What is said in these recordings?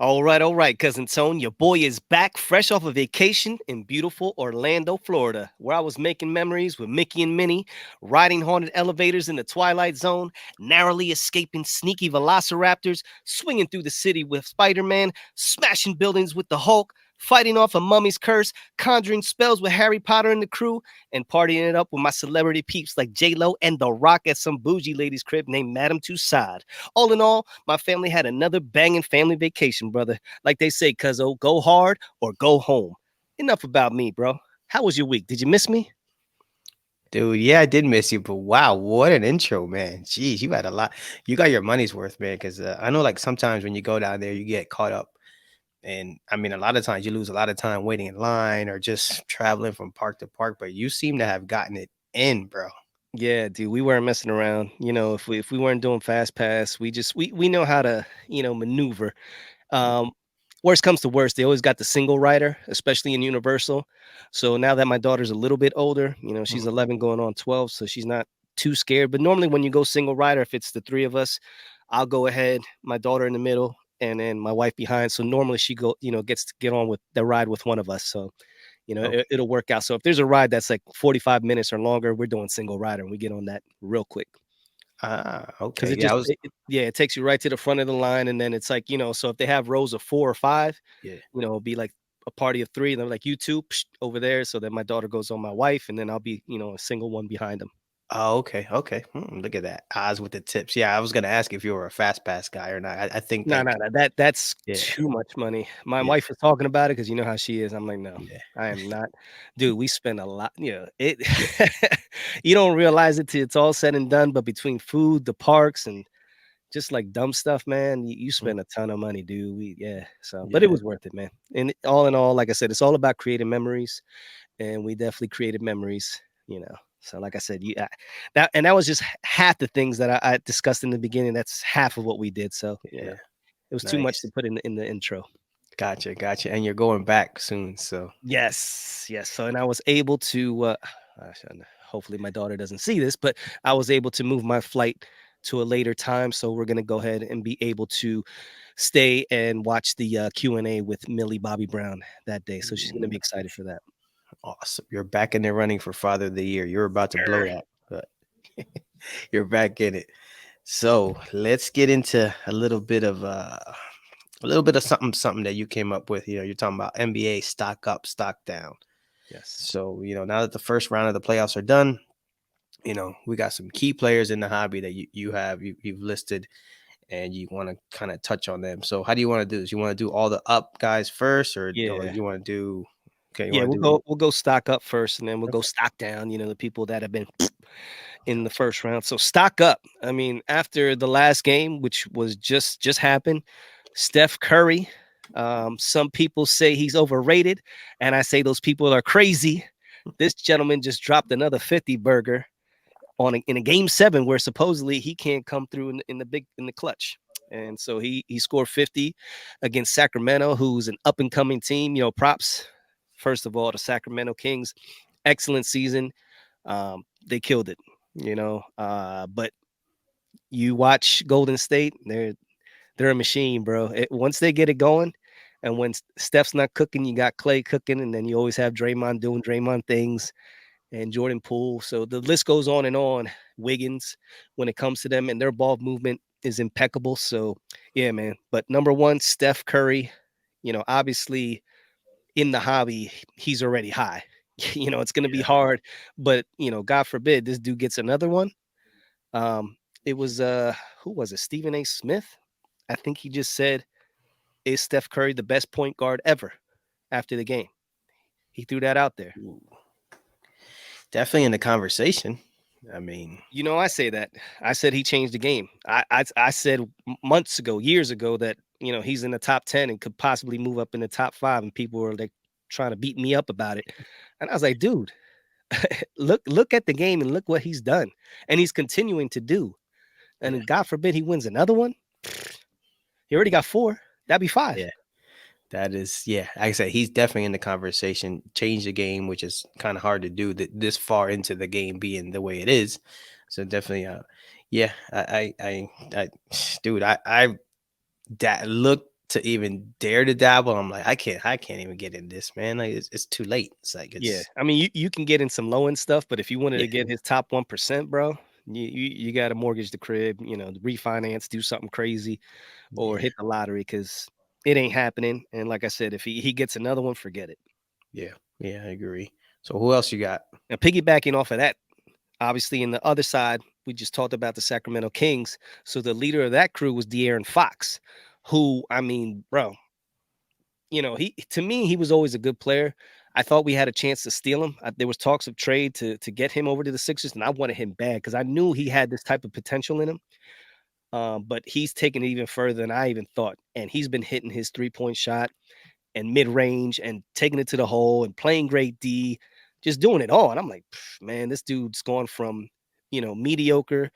All right, cousin Tone. Your boy is back fresh off a vacation in beautiful Orlando, Florida, where I was making memories with Mickey and Minnie, riding haunted elevators in the Twilight Zone, narrowly escaping sneaky velociraptors, swinging through the city with Spider Man, smashing buildings with the Hulk, fighting off a mummy's curse, conjuring spells with Harry Potter and the crew, and partying it up with my celebrity peeps like J Lo and The Rock at some bougie lady's crib named Madame Tussauds. All in all, my family had another banging family vacation, brother. Like they say, cuzzo, go hard or go home. Enough about me, bro. How was your week? Did you miss me? Dude, yeah, I did miss you, but wow, what an intro, man. Jeez, you had a lot. You got your money's worth, man, because I know like sometimes when you go down there, you get caught up. And I mean, a lot of times you lose a lot of time waiting in line or just traveling from park to park, but you seem to have gotten it in, bro. Yeah, dude, we weren't messing around. If we weren't doing fast pass, we know how to maneuver. Um, Worst comes to worst, they always got the single rider, especially in Universal. So now that my daughter's a little bit older, she's Mhm. 11 going on 12, so she's not too scared. But normally when you go single rider, if it's the three of us, I'll go ahead, my daughter in the middle, and then my wife behind. So normally she gets to get on with the ride with one of us. So Okay. it'll work out. So if there's a ride that's like 45 minutes or longer, we're doing single rider and we get on that real quick. Ah, Because okay. it Yeah, I just was. yeah, it takes you right to the front of the line, and then it's like, so if they have rows of 4 or 5, Yeah. it'll be like a party of 3, and they're like, "You 2, psh, over there," so then my daughter goes on my wife, and then I'll be, a single one behind them. Oh, okay. Okay. Look at that. Eyes with the tips. Yeah, I was gonna ask if you were a fast pass guy or not. I think No, no, like, no, that's yeah, too much money. My yeah, wife was talking about it because you know how she is. I'm like, "No, yeah. I am not." Dude, we spend a lot, it you don't realize it till it's all said and done, but between food, the parks, and just like dumb stuff, man, you Mm, spend a ton of money, dude. Yeah. So, but it yeah, was worth it, man. And all in all, like I said, it's all about creating memories, and we definitely created memories. So like I said, that was just half the things that I discussed in the beginning. That's half of what we did. So yeah. it was too much to Nice. put in the intro. Gotcha, gotcha. And you're going back soon, so Yes, yes. So, and I was able to, hopefully my daughter doesn't see this, but I was able to move my flight to a later time. So we're gonna go ahead and be able to stay and watch the Q&A with Millie Bobby Brown that day. So she's gonna be excited for that. awesome. You're back in the running for Father of the Year. You're about to blow that, but you're back in it. So let's get into a little bit of something that you came up with. You're talking about NBA stock up, stock down. Yes. So, now that the first round of the playoffs are done, we got some key players in the hobby that you've listed and you want to kind of touch on them. So how do you want to do this? You want to do all the up guys first or Yeah. you want to do okay, you Yeah, want we'll to do go we'll go stock up first, and then we'll go okay. stock down, the people that have been in the first round. So stock up. I mean, after the last game, which was just happened, Steph Curry. Some people say he's overrated, and I say those people are crazy. This gentleman just dropped another 50 burger in a game 7 where supposedly he can't come through in the clutch. And so he scored 50 against Sacramento, who's an up and coming team. Props first of all to Sacramento Kings, excellent season. They killed it, but you watch Golden State, they're a machine, bro. Once they get it going, and when Steph's not cooking, you got Clay cooking, and then you always have Draymond doing Draymond things and Jordan Poole. So the list goes on and on. Wiggins, when it comes to them, and their ball movement is impeccable. So yeah, man. But number one, Steph Curry. Obviously in the hobby, he's already high. It's going to be Yeah. hard, but God forbid this dude gets another one. Um, it was who was it? Stephen A. Smith. I think he just said, "Is Steph Curry the best point guard ever?" After the game, he threw that out there. Ooh, definitely in the conversation. I mean, I say that. I said he changed the game. I said months ago, years ago, that he's in the top 10 and could possibly move up in the top 5, and people were like trying to beat me up about it. And I was like, dude, look at the game and look what he's done, and he's continuing to do. yeah, And God forbid he wins another one. He already got 4. That'd be 5. yeah. That is, yeah. Like I said, he's definitely in the conversation. Change the game, which is kind of hard to do this far into the game being the way it is. So definitely, yeah. Dude, I that look. to even dare to dabble. I'm like, I can't even get in this, man. Like it's too late. It's like Yeah, it's I mean, you can get in some low end stuff, but if you wanted yeah, to get his top 1%, bro, you got to mortgage the crib, refinance, do something crazy, or yeah, hit the lottery because it ain't happening. And like I said, if he gets another one, forget it. yeah, yeah. I agree. So who else you got? Now, piggybacking off of that, obviously, in the other side, we just talked about the Sacramento Kings. So the leader of that crew was De'Aaron Fox, who, I mean, bro, he to me he was always a good player. I thought we had a chance to steal him. There was talks of trade to get him over to the Sixers, and I wanted him bad because I knew he had this type of potential in him. But he's taken it even further than I even thought, and he's been hitting his 3-point shot and mid range and taking it to the hole and playing great D, just doing it all. And I'm like, man, this dude's gone from mediocre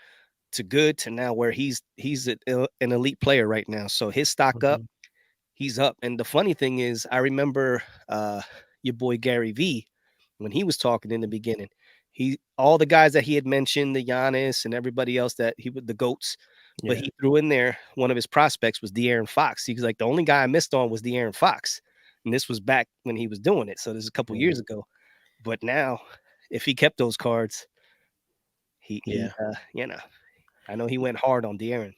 to good to now where he's an elite player right now. So his stock up, Mhm. he's up. And the funny thing is, I remember your boy Gary V when he was talking in the beginning. He all the guys that he had mentioned, the Giannis and everybody else that he would the goats, but Yeah, he threw in there one of his prospects was De'Aaron Fox. He was like, the only guy I missed on was De'Aaron Fox. And this was back when he was doing it. So this is a couple yeah, years ago. But now, if he kept those cards, he yeah, I know he went hard on De'Aaron.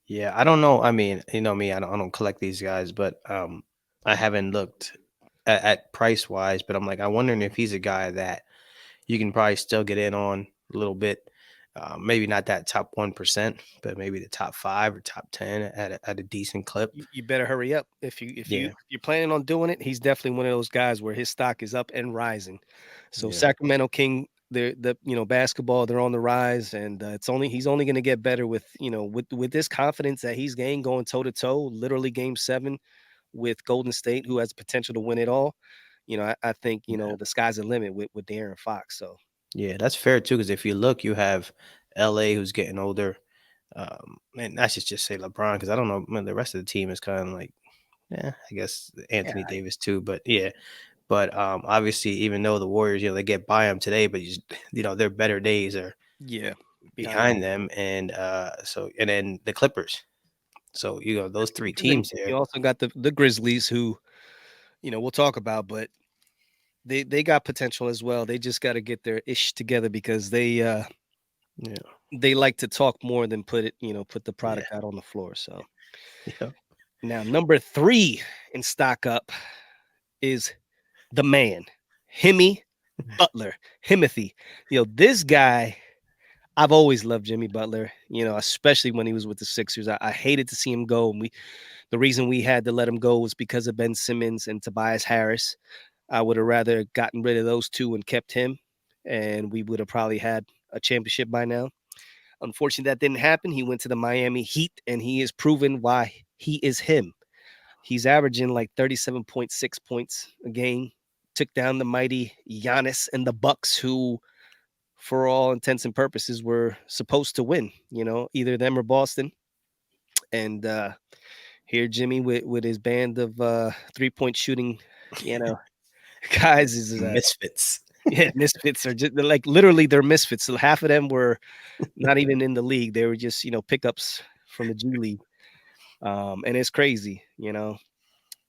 yeah. I don't know. I mean, you know me. I don't collect these guys, but I haven't looked at price wise. But I'm like, I'm wondering if he's a guy that you can probably still get in on a little bit. Maybe not that top 1%, but maybe the top five or top 10 at a decent clip. You better hurry up. If Yeah, you're planning on doing it, he's definitely one of those guys where his stock is up and rising. So yeah, Sacramento King, the basketball, they're on the rise, and he's only going to get better with with this confidence that he's gained going toe to toe, literally Game 7 with Golden State, who has potential to win it all. I think yeah, the sky's the limit with De'Aaron Fox. So yeah. That's fair too. Because if you look, you have LA who's getting older. And I should just say LeBron because I don't know. Man, the rest of the team is kind of like, yeah, I guess yeah, Anthony Davis too. But yeah, but obviously, even though the Warriors, they get by them today, but their better days are yeah, behind him. behind them, and and then the Clippers. So those three And then teams you there. also got the Grizzlies, who we'll talk about, but they got potential as well. They just got to get their ish together because Yeah, they like to talk more than put the yeah, product out on the floor. So yeah. now number 3 in stock up is the man, Himmy Butler, Himothy. This guy, I've always loved Jimmy Butler, especially when he was with the Sixers. I hated to see him go. And the reason we had to let him go was because of Ben Simmons and Tobias Harris. I would have rather gotten rid of those two and kept him, and we would have probably had a championship by now. Unfortunately, that didn't happen. He went to the Miami Heat, and he has proven why he is him. He's averaging like 37.6 points a game. Took down the mighty Giannis and the Bucks, who, for all intents and purposes, were supposed to win. Either them or Boston. And here, Jimmy, with his band of 3-point shooting, you know, guys, is Misfits. yeah, misfits are just like literally they're misfits. So half of them were not even in the league. They were just, pickups from the G League. And it's crazy.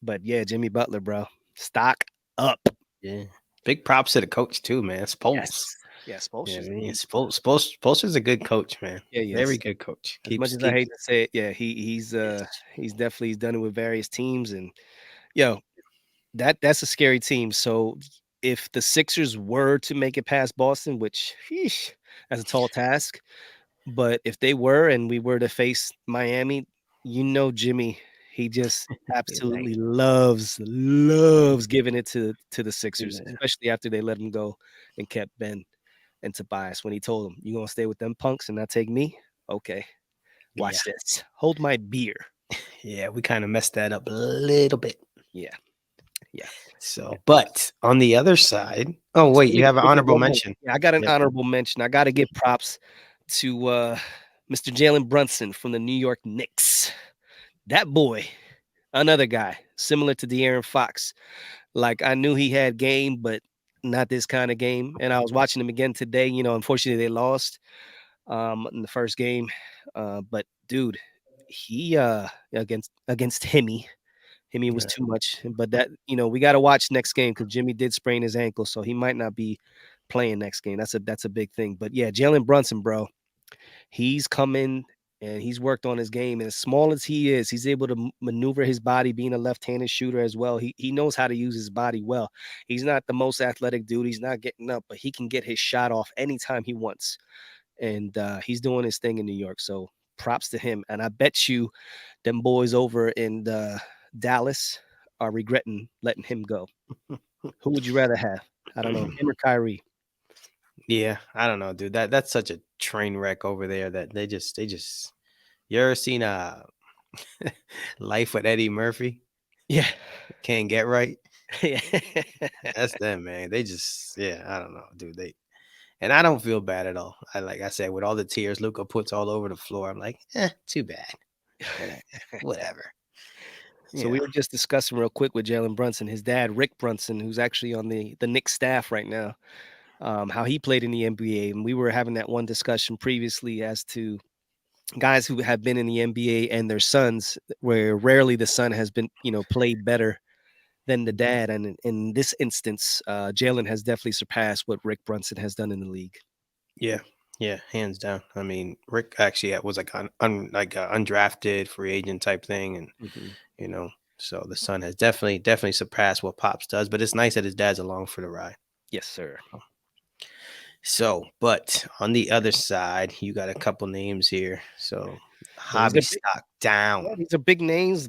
But yeah, Jimmy Butler, bro. Stock up. Yeah, big props to the coach too, man. Spoles. Yes. Yes, Yeah, Spoelstra's man. elite. Spoelstra's a good coach, man. Yeah, Very yes. good coach. As much Keeps as I keeps hate to say it, yeah, yes. he's done it with various teams. And yo, that's a scary team. So if the Sixers were to make it past Boston, which sheesh, that's a tall task, but if they were and we were to face Miami, Jimmy, he just He's like, absolutely loves giving it to the Sixers, yeah, especially after they let him go and kept Ben and Tobias when he told him, "You gonna stay with them punks and not take me? Okay, yeah, watch this. Hold my beer." yeah. We kind of messed that up a little bit. Yeah, yeah. Yeah. So, but on the other side, oh So wait, you have an let me get honorable one more. mention. Yeah, I got an Yeah, honorable mention. I got to give props to Mr. Jalen Brunson from the New York Knicks. That boy, another guy similar to De'Aaron Fox. Like I knew he had game, but not this kind of game. And I was watching him again today. Unfortunately they lost in the first game. But dude, he against Himmy. I mean, it was Yeah. too much. But that, we got to watch next game because Jimmy did sprain his ankle, so he might not be playing next game. That's a big thing. But yeah, Jalen Brunson, bro, he's coming and he's worked on his game. And as small as he is, he's able to maneuver his body, being a left-handed shooter as well. He knows how to use his body well. He's not the most athletic dude. He's not getting up, but he can get his shot off anytime he wants. And he's doing his thing in New York. So props to him. And I bet you them boys over in Dallas are regretting letting him go. Who would you rather have? I don't know, him or Kyrie? Yeah, I don't know, dude. That's such a train wreck over there that they just. You ever seen Life with Eddie Murphy? Yeah. Can't get right. Yeah. That's them, man. They just, yeah, I don't know, dude. And I don't feel bad at all. Like I said, with all the tears Luca puts all over the floor, I'm like, too bad. But whatever. So Yeah. we were just discussing real quick with Jalen Brunson, his dad, Rick Brunson, who's actually on the Knicks staff right now, how he played in the NBA. And we were having that one discussion previously as to guys who have been in the NBA and their sons, where rarely the son has been, played better than the dad. And in this instance, Jalen has definitely surpassed what Rick Brunson has done in the league. Yeah. Yeah, hands down. I mean, Rick actually was like like a undrafted free agent type thing, and Mhm. you know, so the son has definitely surpassed what Pops does. But it's nice that his dad's along for the ride. Yes, sir. So, but on the other side, you got a couple names here. So, Well, these are hobby big, stock yeah, down. these are big names.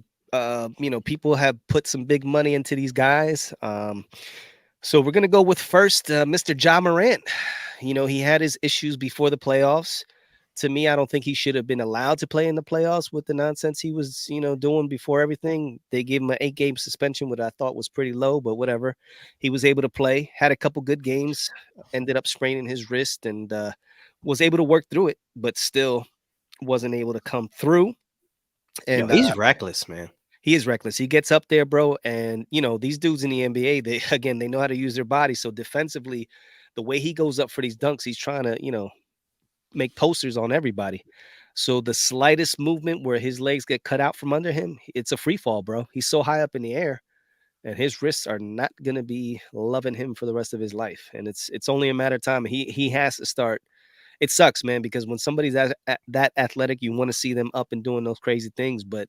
People have put some big money into these guys. So we're gonna go with first, Mr. Ja Morant. He had his issues before the playoffs. To me, I don't think he should have been allowed to play in the playoffs with the nonsense he was, doing before everything. They gave him an 8-game suspension, which I thought was pretty low, but whatever. He was able to play, had a couple good games, ended up spraining his wrist, and was able to work through it, but still wasn't able to come through. Yo, And he's reckless, man. he is reckless. He gets up there, bro, and these dudes in the NBA, they again, they know how to use their body. So defensively, the way he goes up for these dunks, he's trying to, make posters on everybody. So the slightest movement where his legs get cut out from under him, it's a free fall, bro. He's so high up in the air, and his wrists are not gonna be loving him for the rest of his life. And it's only a matter of time. He has to start. It sucks, man, because when somebody's that athletic, you want to see them up and doing those crazy things, but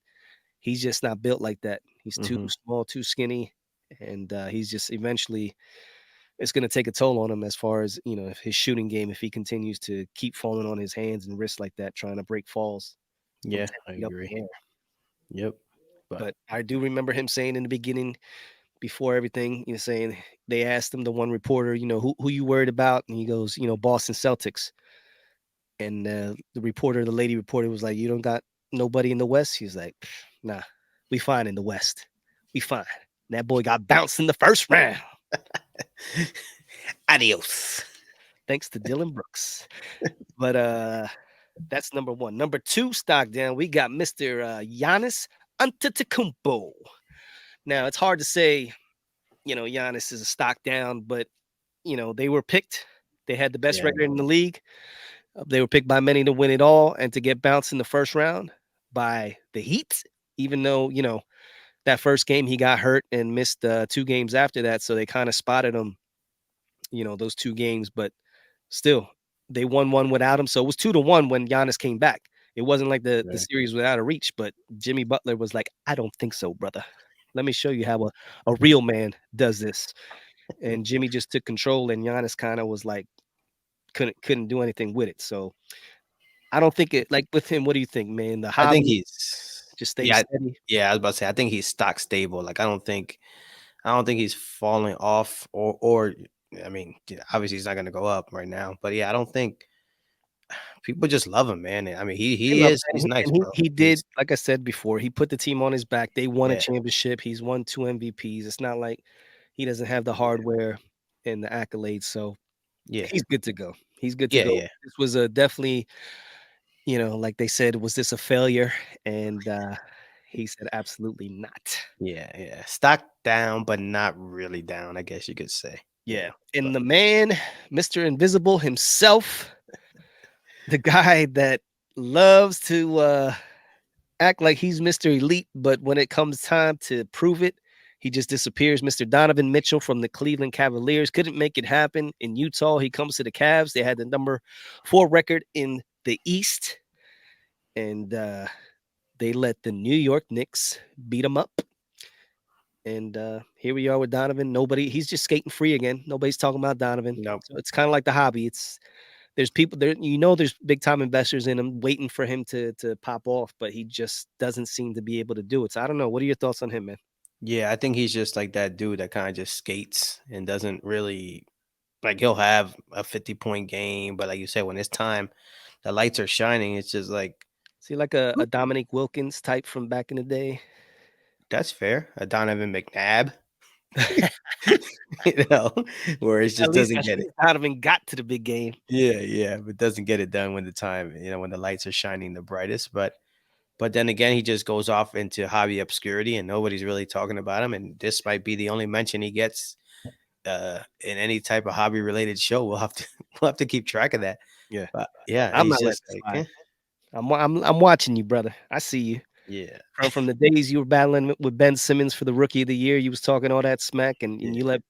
he's just not built like that. He's too Hmm. small, too skinny, and he's just eventually it's going to take a toll on him as far as if his shooting game, if he continues to keep falling on his hands and wrists like that, trying to break falls from Yeah, 10 I feet up agree. in the air. Yep. But But I do remember him saying in the beginning, before everything, saying they asked him, the one reporter, who you worried about, and he goes, Boston Celtics. And the reporter, the lady reporter, was like, "You don't got nobody in the West." He's like, "Nah, we fine in the West. We fine." And that boy got bounced in the first round, adios. thanks to Dylan Brooks. But that's number one. Number two, stock down. We got Mister Giannis Antetokounmpo. Now it's hard to say, Giannis is a stock down, but they were picked. They had the best Yeah. record in the league. They were picked by many to win it all and to get bounced in the first round by the Heat, even though, that first game he got hurt and missed 2 games after that. So they kind of spotted him, those 2 games, but still they won one without him. So it was 2-1 when Giannis came back. It wasn't like the Right. series without a reach, but Jimmy Butler was like, I don't think so, brother. Let me show you how a real man does this. And Jimmy just took control, and Giannis kind of was like, couldn't do anything with it. So I don't think it like with him. What do you think, man? The I think hobby he's just stays yeah, steady. yeah, I was about to say I think he's stock stable. Like I don't think he's falling off or I mean, obviously he's not gonna go up right now. But yeah, I don't think people just love him, man. I mean, he They he love is it, he's nice, and bro. he did, He's like I said before, he put the team on his back. They won a yeah, championship. He's won 2 MVPs. It's not like he doesn't have the yeah, hardware and the accolades, so yeah, he's good to go. He's good to yeah, go. yeah, This was a definitely, like they said, was this a failure? And he said, absolutely not. yeah. Stock down, but not really down, I guess you could say. Yeah. But And the man, Mr. Invisible himself, the guy that loves to act like he's Mr. Elite, but when it comes time to prove it, he just disappears. Mr. Donovan Mitchell from the Cleveland Cavaliers couldn't make it happen in Utah. He comes to the Cavs. They had the number 4 record in the East, and they let the New York Knicks beat them up. And here we are with Donovan. He's just skating free again. Nobody's talking about Donovan. Nope. So it's kind of like the hobby. There's people there, there's big time investors in him waiting for him to pop off, but he just doesn't seem to be able to do it. So I don't know. What are your thoughts on him, man? Yeah, I think he's just like that dude that kind of just skates and doesn't really like he'll have a 50-point game, but like you said, when it's time, the lights are shining. It's just like Is he like a Dominic Wilkins type from back in the day? that's fair. A Donovan McNabb, At you know, where it just least doesn't at get it. least Donovan got to the big game. Yeah, yeah, but doesn't get it done when the time, when the lights are shining the brightest. But then again, he just goes off into hobby obscurity and nobody's really talking about him. And this might be the only mention he gets in any type of hobby related show. We'll have to we'll have to keep track of that. Yeah, But yeah, I'm he's not letting just it like, slide. I'm watching you, brother. I see you. yeah, From the days you were battling with Ben Simmons for the Rookie of the Year, you was talking all that smack, and you yeah, let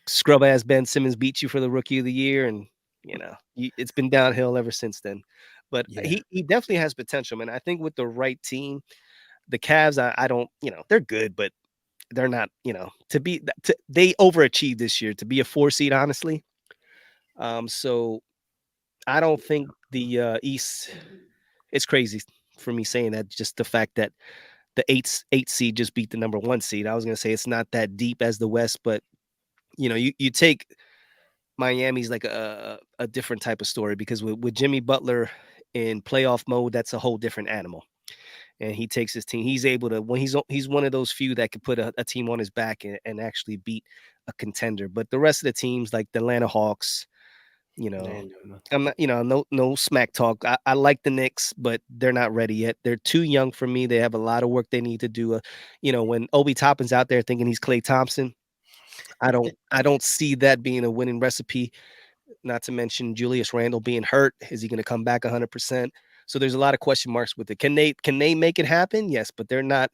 scrub ass Ben Simmons beat you for the Rookie of the Year, and it's been downhill ever since then. But yeah, he definitely has potential, man. I think with the right team, the Cavs, I don't, they're good, but they're not, they overachieved this year to be a 4 seed, honestly. So I don't think the East. It's crazy for me saying that. Just the fact that the eight seed just beat the number 1 seed. I was gonna say it's not that deep as the West, but you take Miami's like a different type of story because with Jimmy Butler in playoff mode, that's a whole different animal. And he takes his team. He's able to when he's one of those few that could put a team on his back and actually beat a contender. But the rest of the teams, like the Atlanta Hawks, you they know, ain't doing nothing. I'm not, no smack talk. I like the Knicks, but they're not ready yet. They're too young for me. They have a lot of work they need to do. When Obi Toppin's out there thinking he's Clay Thompson, I don't see that being a winning recipe. Not to mention Julius Randle being hurt. Is he going to come back 100%? So there's a lot of question marks with it. Can they make it happen? Yes, but they're not.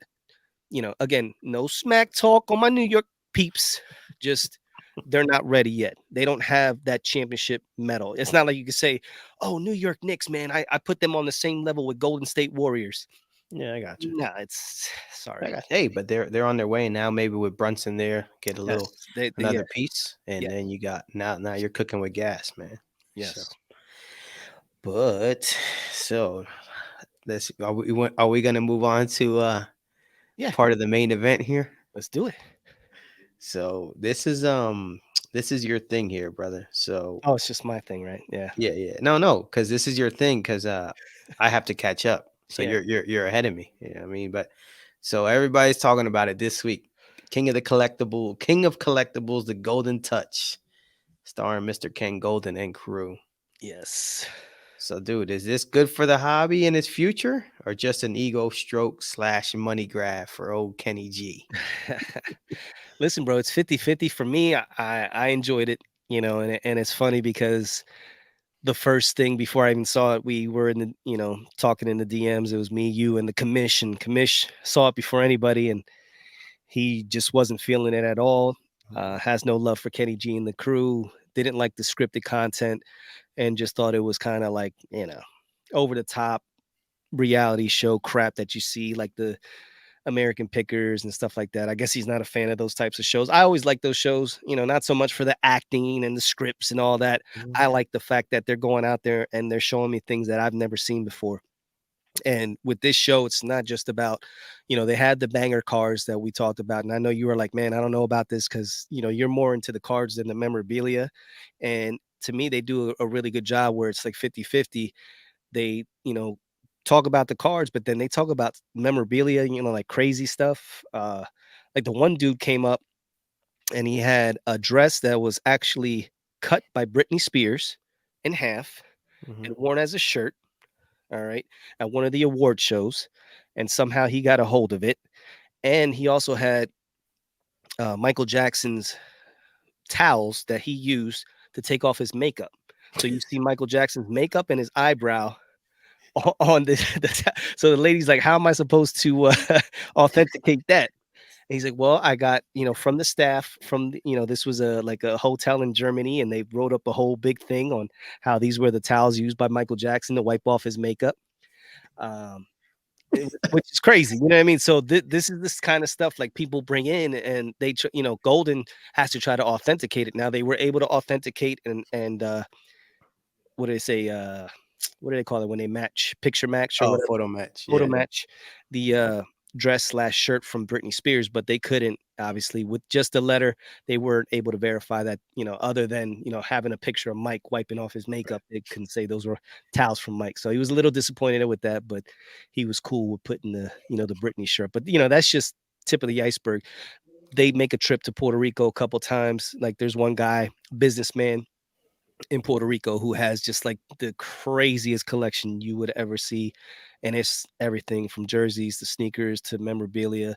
Again, no smack talk on my New York peeps. Just they're not ready yet. They don't have that championship medal. It's not like you can say, "Oh, New York Knicks, man, I put them on the same level with Golden State Warriors." Yeah, I got you. No, it's I sorry. got hey, but they're on their way now. Maybe with Brunson there, get a little Yes, another yeah, piece, and yeah, then you got now you're cooking with gas, man. So, yes, but so let's are we gonna move on to yeah. part of the main event here? Let's do it. So this is your thing here, brother. So Oh, it's just my thing, right? Yeah, yeah, yeah. No, because this is your thing because I have to catch up. So yeah. you're ahead of me. You know what I mean? But so everybody's talking about it this week. King of collectibles, the Golden Touch, starring Mr. Ken Golden and crew. Yes. So, dude, is this good for the hobby and its future, or just an ego stroke slash money grab for old Kenny G? Listen, bro, it's 50-50 for me. I enjoyed it, and it's funny because the first thing before I even saw it, we were in the, talking in the DMs. It was me, you, and the commish. And commish saw it before anybody, and he just wasn't feeling it at all. Has no love for Kenny G and the crew. Didn't like the scripted content, and just thought it was kind of like over the top reality show crap that you see, like the American Pickers and stuff like that. I guess he's not a fan of those types of shows. I always like those shows, not so much for the acting and the scripts and all that. I Mhm. like the fact that they're going out there and they're showing me things that I've never seen before. And with this show, it's not just about, they had the banger cards that we talked about. And I know you were like, man, I don't know about this because, you're more into the cards than the memorabilia. And to me, they do a really good job where it's like 50-50. They, talk about the cards, but then they talk about memorabilia, like crazy stuff. Like the one dude came up and he had a dress that was actually cut by Britney Spears in half Mhm. and worn as a shirt, all right, at one of the award shows. And somehow he got a hold of it. And he also had Michael Jackson's towels that he used to take off his makeup. So you see Michael Jackson's makeup and his eyebrow on the, so the lady's like, how am I supposed to authenticate that? And he's like, well, I got, from the staff from, this was a like a hotel in Germany, and they wrote up a whole big thing on how these were the towels used by Michael Jackson to wipe off his makeup. Um, which is crazy, you know what I mean? So this is this kind of stuff like people bring in, and Golden has to try to authenticate it. Now they were able to authenticate and what do they say? What do they call it when they match, picture match or Oh, whatever? photo match. Photo Yeah. match the dress slash shirt from Britney Spears, but they couldn't, obviously, with just a letter. They weren't able to verify that, other than having a picture of Mike wiping off his makeup. They couldn't say those were towels from Mike, so he was a little disappointed with that. But he was cool with putting the Britney shirt. But that's just tip of the iceberg. They make a trip to Puerto Rico a couple times. Like there's one guy, businessman in Puerto Rico, who has just like the craziest collection you would ever see. And it's everything from jerseys to sneakers to memorabilia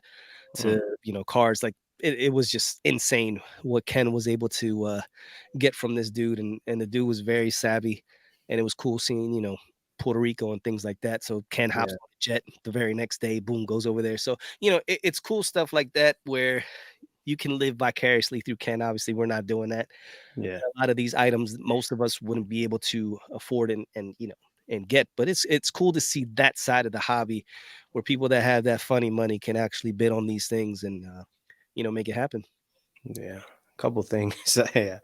Mm, to, cars. Like it was just insane what Ken was able to get from this dude. And the dude was very savvy. And it was cool seeing, Puerto Rico and things like that. So Ken hops yeah. on a jet the very next day, boom, goes over there. So, it's cool stuff like that where you can live vicariously through Ken. Obviously, we're not doing that. Yeah. A lot of these items most of us wouldn't be able to afford and get, but it's cool to see that side of the hobby where people that have that funny money can actually bid on these things and make it happen. Yeah. Couple things. Yeah.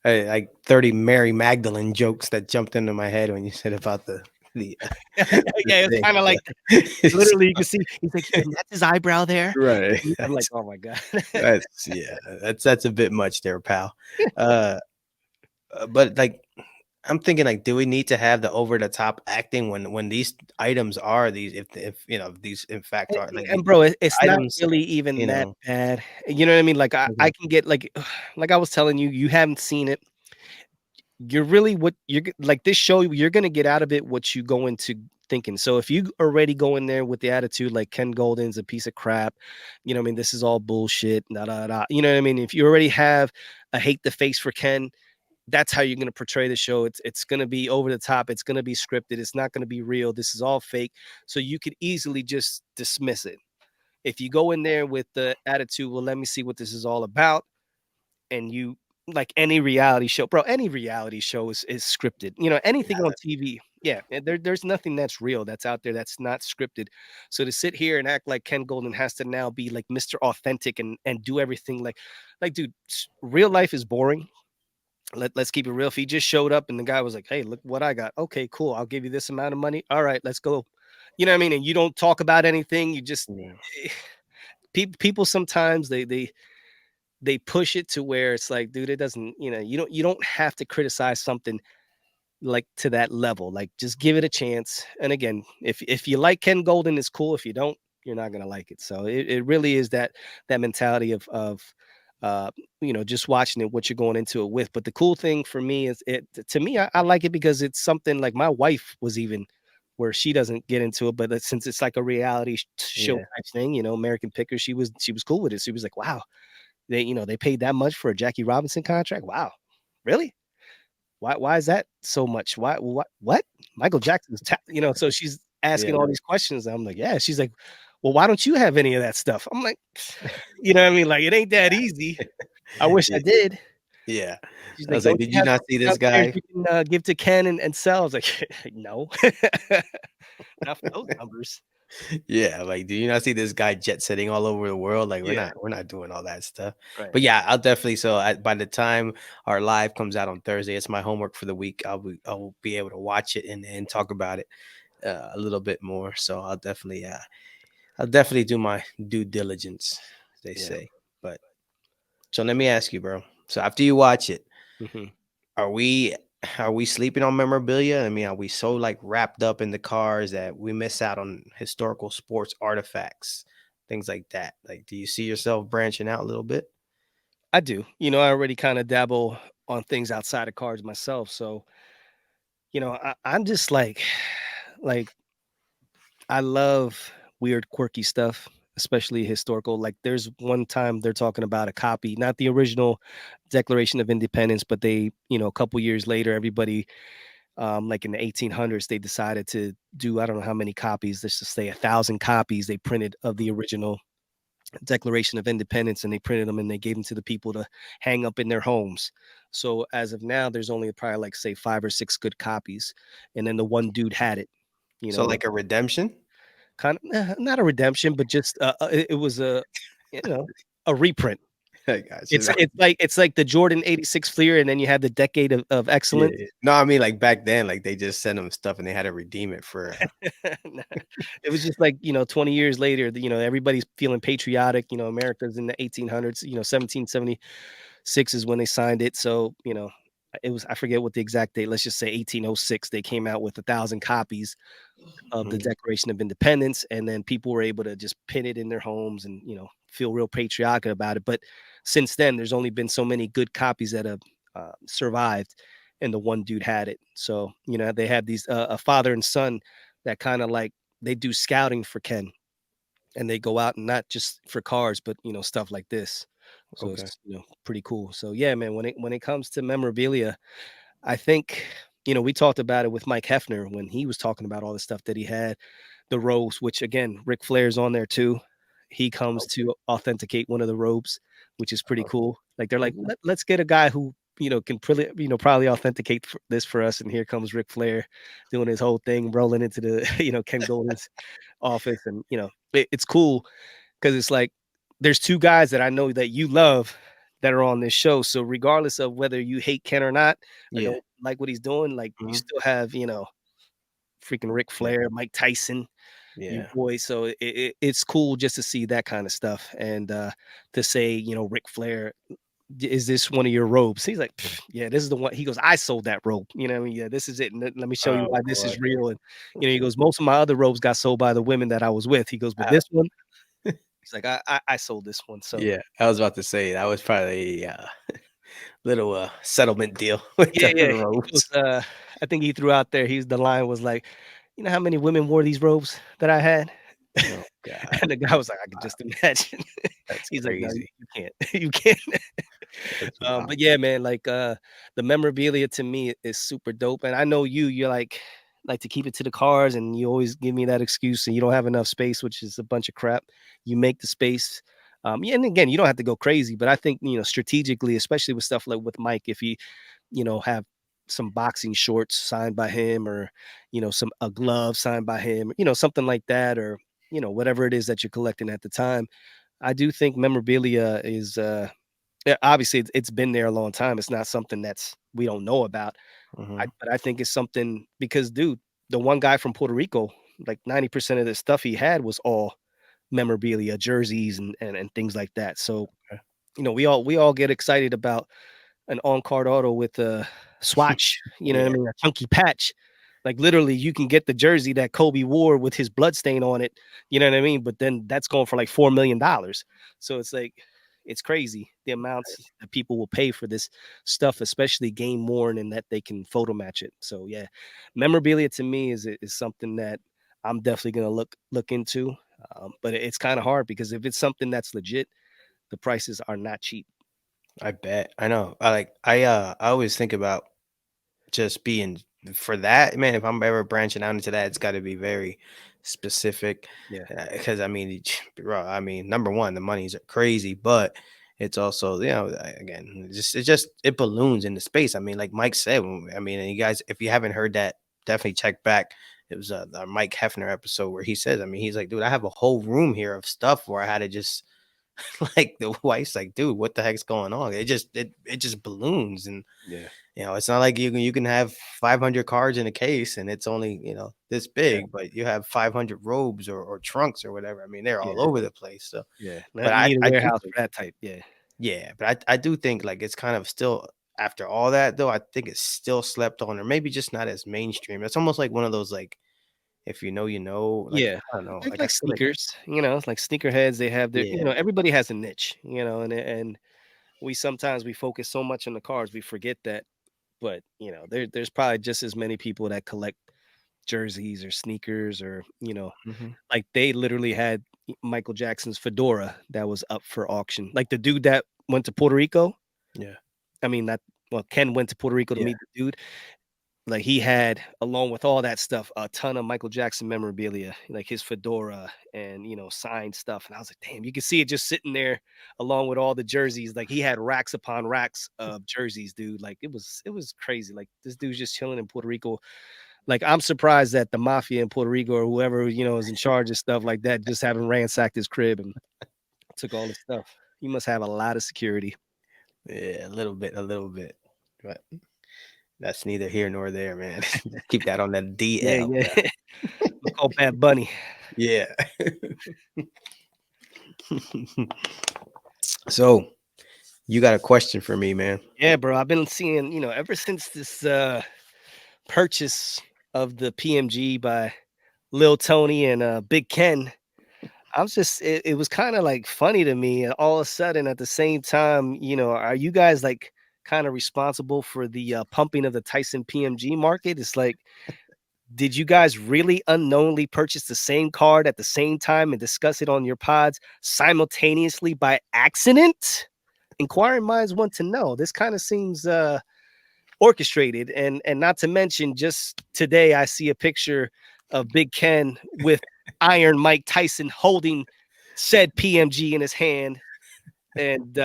Like 30 Mary Magdalene jokes that jumped into my head when you said about the the Yeah, it's thing. kind of like It's literally you can see he's like, and that's his eyebrow there. right. I'm like, oh my god. That's yeah. That's a bit much there, pal. Uh, but like I'm thinking like, do we need to have the over the top acting when these items are these if these in fact are like And the bro, it's not items, really you even that know. bad. You know what I mean? Like I Mhm. can get like I was telling you, you haven't seen it. You're really what like this show, you're gonna get out of it what you go into thinking. So if you already go in there with the attitude like Ken Golden's a piece of crap, what I mean, this is all bullshit, da da da. You know what I mean? If you already have a hate the face for Ken, that's how you're gonna portray the show. It's gonna be over the top, it's gonna be scripted, it's not gonna be real. This is all fake. So you could easily just dismiss it. If you go in there with the attitude, well, let me see what this is all about, and you like any reality show, bro, any reality show is scripted. Anything on TV. Yeah, and there's nothing that's real that's out there that's not scripted. So to sit here and act like Ken Golden has to now be like Mr. Authentic and do everything like dude, real life is boring. Let's keep it real. If he just showed up and the guy was like, "Hey, look what I got. Okay, cool. I'll give you this amount of money. All right, let's go." You know what I mean? And you don't talk about anything. You just Yeah. people sometimes they push it to where it's like, dude, it doesn't, you don't have to criticize something like to that level. Like just give it a chance. And again, if you like Ken Golden, it's cool. If you don't, you're not gonna like it. So it really is that mentality of uh just watching it, what you're going into it with. But the cool thing for me is it to me, I like it because it's something like my wife was even where she doesn't get into it, but since it's like a reality show Yeah. type thing, American Pickers, she was cool with it. She was like, wow, they paid that much for a Jackie Robinson contract? Wow. Really? Why is that so much? What? Michael Jackson's so she's asking Yeah. all these questions. I'm like, "Yeah." She's like, "Well, why don't you have any of that stuff?" I'm like, you know what I mean? Like, it ain't that easy. I wish I Yeah. did. Yeah. She's I like, was like, "Don't did you you have not see something this downstairs guy? you can, give to Ken and sell?" I was like, "No." Not for those numbers. Yeah, like, do you not see this guy jet setting all over the world? Like, Yeah, we're not doing all that stuff. right. But yeah, I'll definitely. So by the time our live comes out on Thursday, it's my homework for the week. I'll be able to watch it and talk about it a little bit more. So I'll definitely do my due diligence, as they Yeah. say. But so let me ask you, bro. So after you watch it, Mhm. are we are we sleeping on memorabilia? I mean, are we so like wrapped up in the cars that we miss out on historical sports artifacts, things like that? Like, do you see yourself branching out a little bit? I do. I already kinda dabble on things outside of cards myself, so, I'm just like I love weird, quirky stuff, especially historical. Like there's one time they're talking about a copy, not the original Declaration of Independence, but they, a couple years later, everybody like in the 1800s, they decided to do I don't know how many copies. Let's just say 1,000 copies they printed of the original Declaration of Independence, and they printed them and they gave them to the people to hang up in their homes. So as of now, there's only probably like say 5 or 6 good copies, and then the one dude had it. You So know, like a redemption? kind of not a redemption, but just it was a you know a reprint. I got you. It's like the Jordan '86 Fleer, and then you had the Decade of Yeah. Excellence. No, I mean, like, back then, like, they just sent them stuff and they had to redeem it for, Nah, it was just like 20 years later, everybody's feeling patriotic. America's in the 1800s. 1776 is when they signed it. So it was I forget what the exact date. Let's just say 1806. They came out with 1,000 copies of the Mhm. Declaration of Independence, and then people were able to just pin it in their homes and feel real patriotic about it. But since then, there's only been so many good copies that have survived, and the one dude had it. So they have these a father and son that kind of like they do scouting for Ken, and they go out and not just for cars, but stuff like this. So Okay. it's pretty cool. So yeah, man, when it comes to memorabilia, I think we talked about it with Mike Hefner when he was talking about all the stuff that he had, the robes, which again, Ric Flair's on there too. He comes Okay. to authenticate one of the robes, which is pretty Oh, cool. Like they're like, mhm. let's get a guy who can probably authenticate this for us. And here comes Ric Flair doing his whole thing, rolling into the Ken Golden's office, and it's cool because it's like there's two guys that I know that you love that are on this show. So regardless of whether you hate Ken or not, or Yeah. don't like what he's doing, like you Mhm. still have freaking Ric Yeah. Flair, Mike Tyson, you Yeah. boys. So it's cool just to see that kind of stuff, and to say Ric Flair, is this one of your robes? He's like, "Pff, yeah, this is the one." He goes, I sold that robe. I mean, yeah, this is it. And let me show you Oh, why this boy. is real. And he goes, most of my other robes got sold by the women that I was with. He goes, but Uh, this one, he's like, I sold this one. So yeah, I was about to say that was probably a, little, settlement deal with yeah, the yeah. He goes, robes. I think he threw out there. The line was like, you know how many women wore these robes that I had? Oh god. And the guy was like, I could just imagine. That's He's like, no, you crazy. you can't, you can't. That's wild. But yeah, man, like the memorabilia to me is super dope. And I know you're like to keep it to the cars, and you always give me that excuse and you don't have enough space, which is a bunch of crap. You make the space. Yeah, and again, you don't have to go crazy, but I think strategically, especially with stuff like with Mike, if you have some boxing shorts signed by him, or some a glove signed by him, something like that, or whatever it is that you're collecting at the time. I do think memorabilia is yeah, obviously it's been there a long time. It's not something that's we don't know about. Mhm. But I think it's something because dude, the one guy from Puerto Rico, like 90% of the stuff he had was all memorabilia, jerseys and things like that. So, Okay. we all get excited about an on-card auto with a swatch, what I Yeah, mean, a chunky patch. Like literally, you can get the jersey that Kobe wore with his blood stain on it. You know what I mean? But then that's going for like $4 million. So it's like it's crazy the amounts that people will pay for this stuff, especially game worn, and that they can photo match it. So yeah, memorabilia to me is something that I'm definitely gonna look into. But it's kind of hard because if it's something that's legit, the prices are not cheap. I bet. I know. I always think about just being for that, man, if I'm ever branching out into that, it's gotta be very specific, Yeah, because I mean, bro, I mean, number 1, the money's crazy, but it's also, again, it balloons into space. I mean, like Mike said, I mean, and you guys, if you haven't heard that, definitely check back. It was, our Mike Hefner episode where he says, I mean, he's like, "Dude, I have a whole room here of stuff where I had to just" like, the wife's like, "Dude, what the heck's going on?" It just balloons, and yeah, it's not like you can have 500 cards in a case and it's only, this yeah, big, but you have 500 robes or trunks or whatever. I mean, they're all yeah. over the place. So, Yeah, but you I, need a I do warehouse think, for that type, yeah. yeah, but I do think like it's kind of still after all that though, I think it's still slept on or maybe just not as mainstream. It's almost like one of those, like, if you know, like, Yeah, I don't know, like like I feel like, sneakers, it's like sneakerheads, they have their yeah. everybody has a niche, and we focus so much on the cars, we forget that, but, there's probably just as many people that collect jerseys or sneakers or, Hmm. like, they literally had Michael Jackson's fedora that was up for auction. Like, the dude that went to Puerto Rico, Yeah. I mean, Ken went to Puerto Rico to Yeah. meet the dude. like he had, along with all that stuff, a ton of Michael Jackson memorabilia, like his fedora and signed stuff. And I was like, damn, you can see it just sitting there along with all the jerseys. Like he had racks upon racks of jerseys, dude. Like it was crazy. Like this dude's just chilling in Puerto Rico. Like I'm surprised that the mafia in Puerto Rico or whoever is in charge of stuff like that just haven't ransacked his crib and took all his stuff. He must have a lot of security. Yeah, a little bit. But that's neither here nor there, man. Keep that on that Yeah, DL, yeah. bro. Look call Bad Bunny. Yeah. So you got a question for me, man? Yeah, bro. I've been seeing, ever since this purchase of the PMG by Lil Tony and Big Ken, I was just it was kind of like funny to me. And all of a sudden, at the same time, are you guys like kind of responsible for the pumping of the Tyson PMG market? It's like, did you guys really unknowingly purchase the same card at the same time and discuss it on your pods simultaneously by accident? Inquiring minds want to know. This kind of seems orchestrated, and not to mention, just today I see a picture of Big Ken with Iron Mike Tyson holding said PMG in his hand. And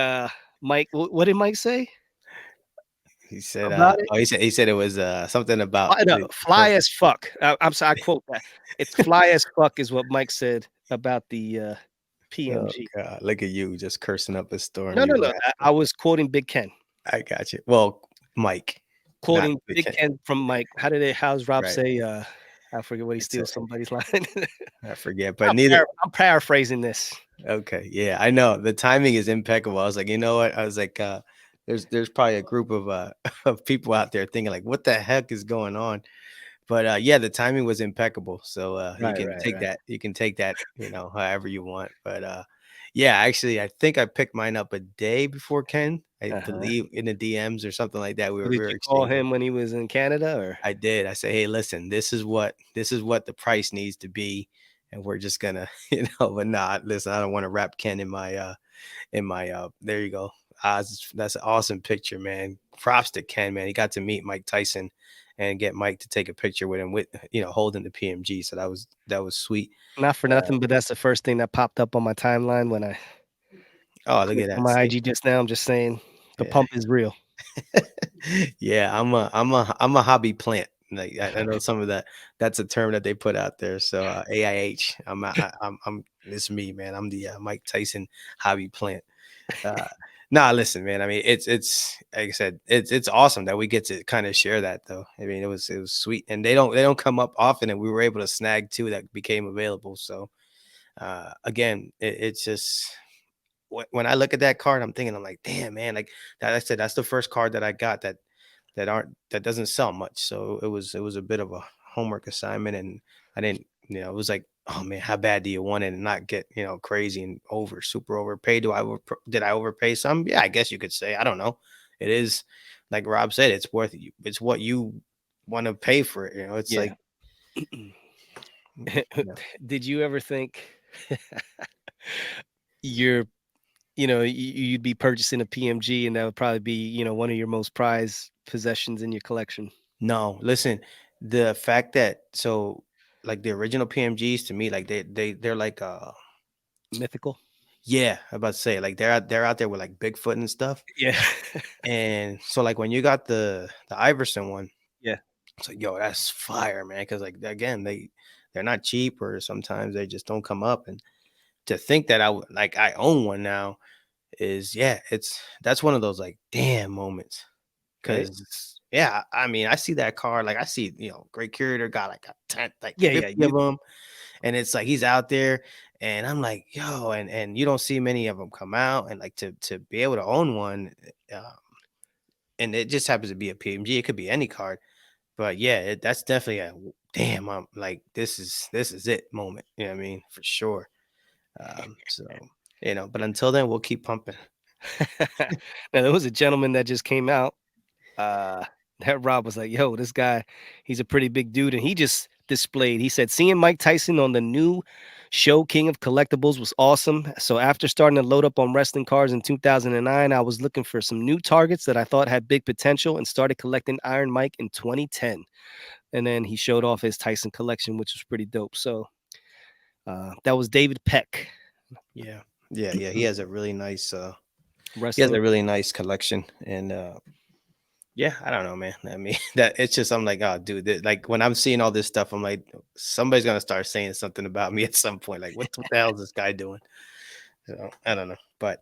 Mike, what did Mike say He said, about it? he said it was something about No, the fly as fuck. I'm sorry, I quote that. It's fly as fuck is what Mike said about the Oh PMG. god, look at you just cursing up a storm, No, no, you no. I rascal. was quoting Big Ken, I got you. Well, Mike, not quoting the Big Ken. Ken from Mike. How's Rob Right. say? I forget what he It's a steals somebody's line. I forget, but neither I'm paraphrasing this. okay, yeah, I know. The timing is impeccable. I was like, you know what? I was like, there's probably a group of of people out there thinking like, what the heck is going on? But yeah, the timing was impeccable. So Right, right, right. you can take that, however you want. But yeah, actually I think I picked mine up a day before Ken. I Uh-huh. believe in the DMs or something like that. So We did were you call exchanging. him when he was in Canada, or I did. I say, hey, listen, this is what the price needs to be. And we're just gonna, but not listen, I don't want to wrap Ken in my there you go. That's an awesome picture, man. Props to Ken, man. He got to meet Mike Tyson and get Mike to take a picture with him with holding the PMG. So that was sweet. not for nothing, but that's the first thing that popped up on my timeline when I Oh, look at clicked on that. my See? IG just now. I'm just saying the Yeah. pump is real. Yeah, I'm a hobby plant. Like I know some of that that's a term that they put out there. So AIH. I'm it's me, man. I'm the Mike Tyson hobby plant. Uh, nah, listen, man. I mean, it's like I said, it's awesome that we get to kind of share that, though. I mean, it was sweet, and they don't come up often, and we were able to snag two that became available. So, again, it's just when I look at that card, I'm thinking, I'm like, damn, man, like that. I said, that's the first card that I got that doesn't sell much. So it was a bit of a homework assignment, and I didn't, it was like, oh man, how bad do you want it and not get crazy and super overpaid? Did I overpay some? Yeah, I guess you could say. I don't know. It is like Rob said, it's worth you. It's what you want to pay for it. It's Yeah. like yeah. Did you ever think you're, you'd be purchasing a PMG and that would probably be, one of your most prized possessions in your collection? No, listen, the fact that like the original PMGs to me, like they're like Mythical. yeah, I about to say like they're out there with like Bigfoot and stuff. Yeah. And so like when you got the Iverson one, Yeah. it's like, yo, that's fire, man. Cause like again, they're not cheap or sometimes they just don't come up. And to think that I own one now is yeah, that's one of those like damn moments. Right. Cause yeah, I mean, I see that car, like I see, great curator got like a 10, like Yeah, yeah. 50 of them. And it's like he's out there and I'm like, yo, and you don't see many of them come out. And like to be able to own one, and it just happens to be a PMG. It could be any card, but yeah, that's definitely a damn. I'm like, this is it moment. You know what I mean? For sure. So but until then, we'll keep pumping. Now there was a gentleman that just came out. Uh that Rob was like, yo, he's a pretty big dude. And he just displayed, he said, seeing Mike Tyson on the new Show King of Collectibles was awesome. So after starting to load up on wrestling cards in 2009, I was looking for some new targets that I thought had big potential and started collecting Iron Mike in 2010. And then he showed off his Tyson collection, which was pretty dope. So that was David Peck, Yeah. Yeah, yeah. He has a really nice he has wrestling. a really nice collection. And yeah, I don't know, man. I mean, that it's just I'm like, oh, dude, like when I'm seeing all this stuff, I'm like, somebody's gonna start saying something about me at some point. Like, what the hell is this guy doing? So I don't know, but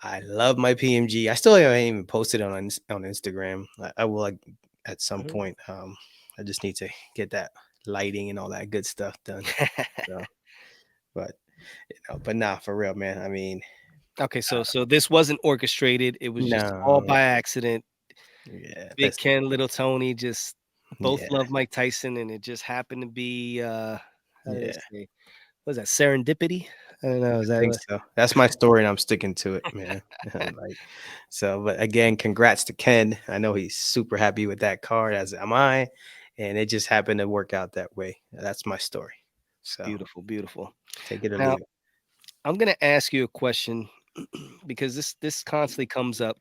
I love my PMG. I still haven't even posted it on Instagram. I will like at some Mhm. point. I just need to get that lighting and all that good stuff done. So, but but nah, for real, man. I mean, Okay, so this wasn't orchestrated. It was just all no, by accident. yeah, Big Ken, Little Tony just both yeah, love Mike Tyson, and it just happened to be how do they yeah. say? What is that serendipity? I don't know. Is I that think what? so. That's my story, and I'm sticking to it, man. Like, so, but again, congrats to Ken. I know he's super happy with that card, as am I, and it just happened to work out that way. That's my story. So Beautiful, beautiful. take it or Now leave it. I'm gonna ask you a question because this constantly comes up,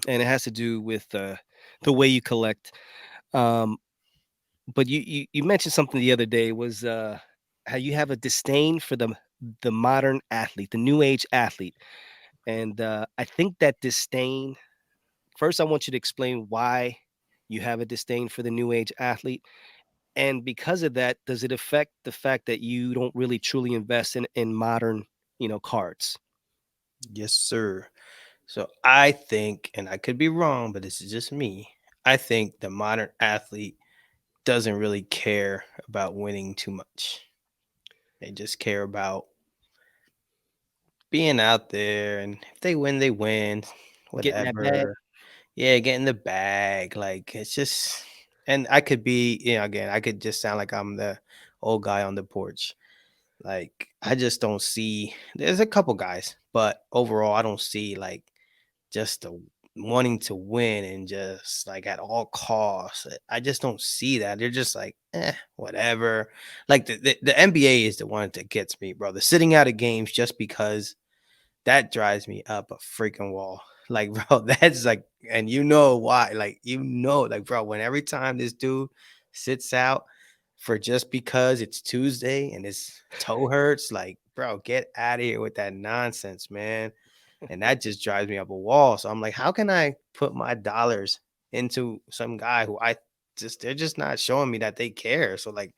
and it has to do with the way you collect. Um, but you mentioned something the other day was how you have a disdain for the modern athlete, the new age athlete, and I think that disdain. First, I want you to explain why you have a disdain for the new age athlete, and because of that, does it affect the fact that you don't really truly invest in modern, cards? Yes, sir. So I think, and I could be wrong, but this is just me. I think the modern athlete doesn't really care about winning too much. They just care about being out there, and if they win, they win. Getting that bag. Whatever. Yeah, getting the bag. Like it's just, and I could be, again, I could just sound like I'm the old guy on the porch. Like I just don't see. There's a couple guys, but overall, I don't see like just the wanting to win and just like at all costs. I just don't see that. They're just like, whatever. Like the NBA is the one that gets me, bro. The sitting out of games just because that drives me up a freaking wall. Like, bro, that's like, and you know why? Like, like, bro, when every time this dude sits out for just because it's Tuesday and his toe hurts, like, bro, get out of here with that nonsense, man. And that just drives me up a wall. So I'm like, how can I put my dollars into some guy who they're just not showing me that they care. So like,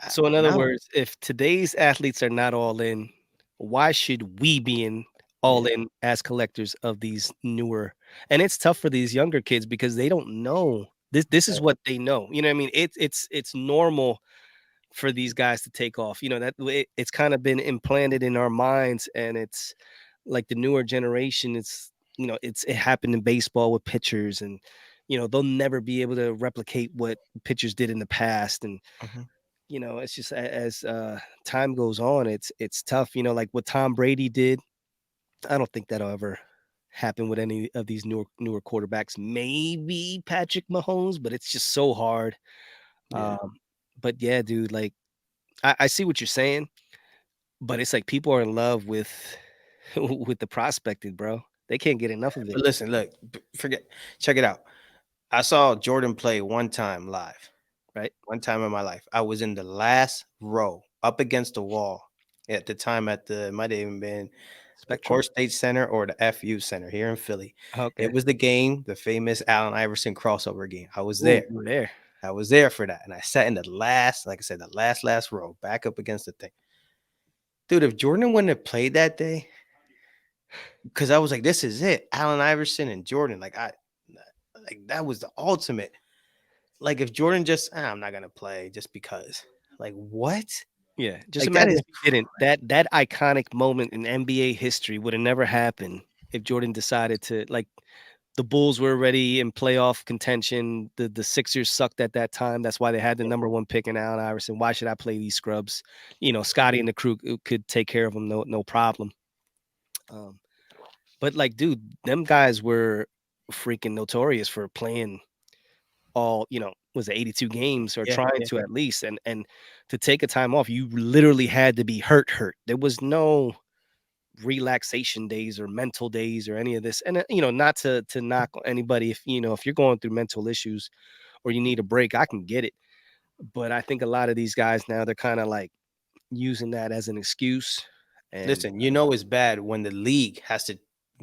So in other no, words, if today's athletes are not all in, why should we be in all yeah, in as collectors of these newer? And it's tough for these younger kids because they don't know. This is right, what they know. You know what I mean? It's normal for these guys to take off. That way it's kind of been implanted in our minds, and it's like the newer generation. It happened in baseball with pitchers, and they'll never be able to replicate what pitchers did in the past. And mhm, it's just as time goes on, it's tough. Like what Tom Brady did. I don't think that'll ever happen with any of these newer quarterbacks. Maybe Patrick Mahomes, but it's just so hard. yeah. Um, but yeah, dude, like I see what you're saying, but it's like people are in love with with the prospecting, bro. They can't get enough of it, But listen, look, forget, check it out. I saw Jordan play one time live, right? one time in my life. I was in the last row up against the wall at the time at the, it might have even been the Spectrum. Core State Center or the FU Center here in Philly. It Okay. was the game, the famous Allen Iverson crossover game. I was Ooh, there. you were there. I was there for that. And I sat in the last, like I said, the last row, back up against the thing. Dude, if Jordan wouldn't have played that day, because I was like, this is it. Allen Iverson and Jordan. Like that was the ultimate. Like if Jordan just, I'm not gonna play just because. Like what? Yeah, just Like that imagine is if he didn't. That iconic moment in NBA history would have never happened if Jordan decided to like the Bulls were already in playoff contention. The Sixers sucked at that time. That's why they had the number one pick in Allen Iverson. Why should I play these scrubs? Scotty and the crew could take care of them, no problem. Um, but like, dude, them guys were freaking notorious for playing all, was it 82 games or Yeah, trying yeah, to at least, and to take a time off, you literally had to be hurt. There was no relaxation days or mental days or any of this. And not to knock anybody if if you're going through mental issues or you need a break, I can get it. But I think a lot of these guys now they're kind of like using that as an excuse and listen, you know it's bad when the league has to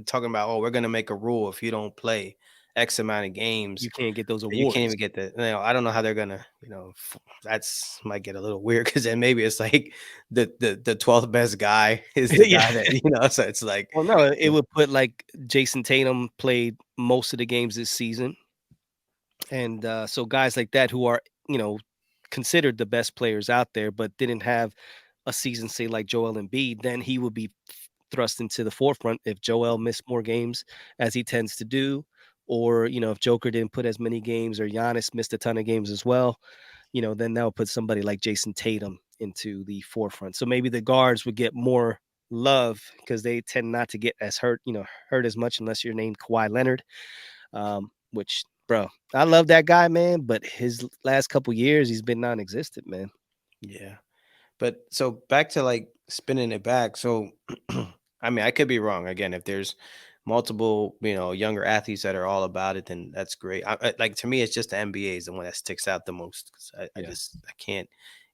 talking about, "Oh, we're gonna make a rule if you don't play X amount of games, you can't get those you can't even awards. get I don't know how they're gonna, that's might get a little weird because then maybe it's like the 12th best guy is the Yeah. guy that, so it's like, Well, no, it would put like Jason Tatum played most of the games this season. And so guys like that who are, considered the best players out there, but didn't have a season, say like Joel Embiid, then he would be thrust into the forefront if Joel missed more games as he tends to do, or if Joker didn't put as many games or Giannis missed a ton of games as well, then that would put somebody like Jason Tatum into the forefront. So maybe the guards would get more love because they tend not to get as hurt as much unless you're named Kawhi Leonard. Which, bro, I love that guy, man, but his last couple years he's been non-existent, man. yeah. But so back to like spinning it back. So I mean, I could be wrong. Again, if there's multiple, younger athletes that are all about it, then that's great. Like to me, it's just the NBA is the one that sticks out the most. 'Cause Yeah. I can't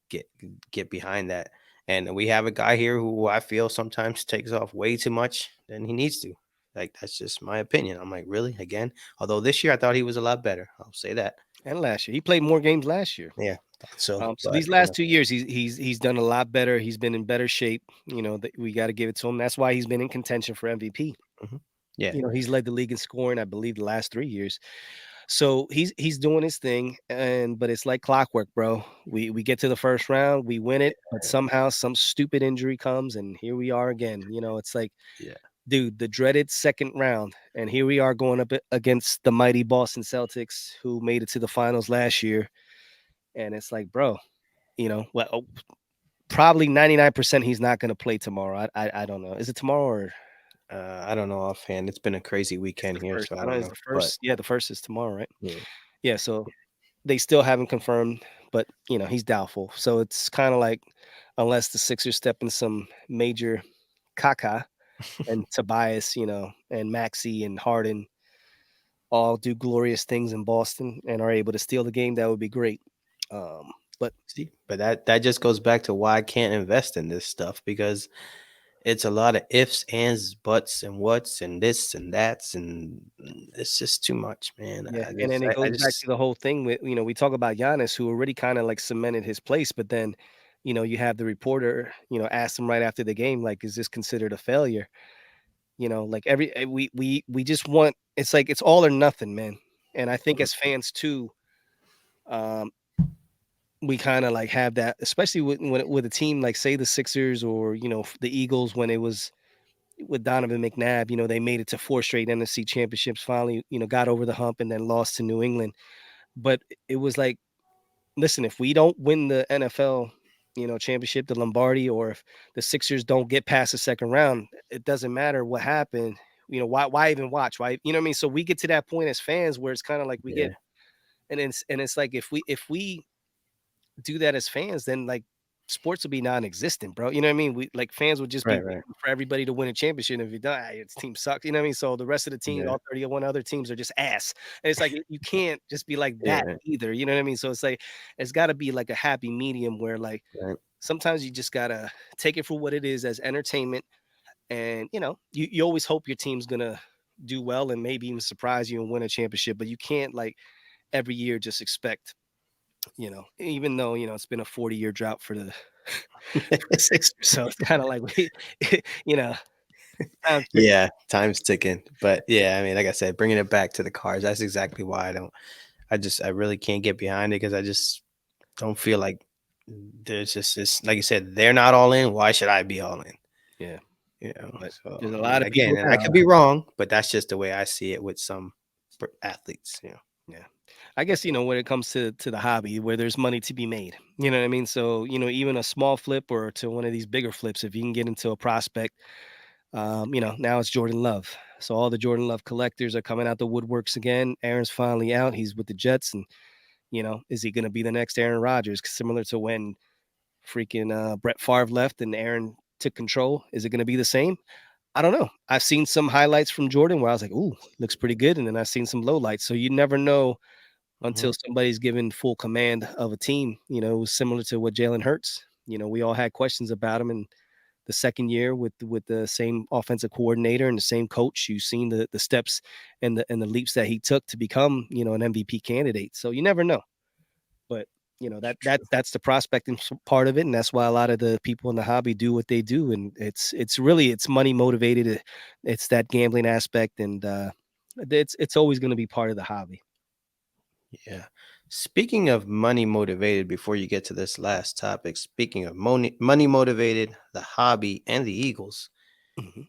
get get behind that. And we have a guy here who I feel sometimes takes off way too much than he needs to. Like that's just my opinion. I'm like, really? Again? Although this year I thought he was a lot better. I'll say that. And last year he played more games last year. Yeah, thought so. So But these last 2 years, he's done a lot better. He's been in better shape. We got to give it to him. That's why he's been in contention for MVP. mhm. Yeah, He's led the league in scoring, I believe, the last 3 years. So he's doing his thing, but it's like clockwork, bro. We get to the first round, we win it, but somehow some stupid injury comes, and here we are again. It's like, yeah. dude, the dreaded second round, and here we are going up against the mighty Boston Celtics, who made it to the finals last year, and it's like, bro, well, probably 99% he's not going to play tomorrow. I don't know. Is it tomorrow or I don't know offhand. It's been a crazy it's weekend the here, first? so I I don't know. don't Is know. the But first? Yeah, the first is tomorrow, right? yeah, Yeah. So they still haven't confirmed, but he's doubtful. So it's kind of like unless the Sixers step in some major caca and Tobias, and Maxi and Harden all do glorious things in Boston and are able to steal the game, that would be great. But see, but that just goes back to why I can't invest in this stuff because it's a lot of ifs, ands, buts, and whats, and this and that's, and it's just too much, man. yeah, and then it I goes back to just the whole thing with we talk about Giannis, who already kind of like cemented his place, but then you have the reporter ask him right after the game, like, is this considered a failure? Like we just want it's like it's all or nothing, man. And I think as fans too, um, we kind of like have that, especially with a team like say the Sixers or the Eagles when it was with Donovan McNabb. They made it to four straight NFC championships. Finally, got over the hump and then lost to New England. But it was like, listen, if we don't win the NFL, championship, the Lombardi, or if the Sixers don't get past the second round, it doesn't matter what happened. Why even watch? Why, you know what I mean? So we get to that point as fans where it's kind of like we get, yeah, and it's like if we do that as fans, then like sports will be non-existent, bro. You know what I mean? We like fans would just be right, right, waiting for everybody to win a championship. If you die, its team sucks. You know what I mean? So the rest of the teams, yeah, all 31 other teams, are just ass. And it's like you can't just be like yeah, that either. You know what I mean? So it's like it's got to be like a happy medium where like right. sometimes you just gotta take it for what it is as entertainment, and you always hope your team's gonna do well and maybe even surprise you and win a championship, but you can't like every year just expect even though it's been a 40-year drought for the Sixers. So it's kind of like we, you know, time's ticking. Yeah, time's ticking. But yeah, I mean, like I said, bringing it back to the cars, that's exactly why I don't. I really can't get behind it because I just don't feel like there's just this. Like you said, they're not all in. Why should I be all in? Yeah, but So there's a I mean, lot of again, people and I could now. be wrong, but that's just the way I see it with some athletes. Yeah, I guess when it comes to the hobby where there's money to be made, you know what I mean. So even a small flip or to one of these bigger flips, if you can get into a prospect, now it's Jordan Love. So all the Jordan Love collectors are coming out the woodworks again. Aaron's finally out. He's with the Jets, and Is he going to be the next Aaron Rodgers, similar to when freaking Brett Favre left and Aaron took control? Is it going to be the same? I don't know. I've seen some highlights from Jordan where I was like, "Ooh, looks pretty good," and then I've seen some lowlights. So you never know until Mhm. somebody's given full command of a team. It was similar to what Jalen Hurts. We all had questions about him, and the second year with the same offensive coordinator and the same coach, you've seen the steps and the leaps that he took to become an MVP candidate. So you never know, but It's true. that's the prospecting part of it, and that's why a lot of the people in the hobby do what they do, and it's money motivated. It's that gambling aspect, and it's always going to be part of the hobby. Yeah. Speaking of money motivated, before you get to this last topic, speaking of money motivated, the hobby and the Eagles, Mhm.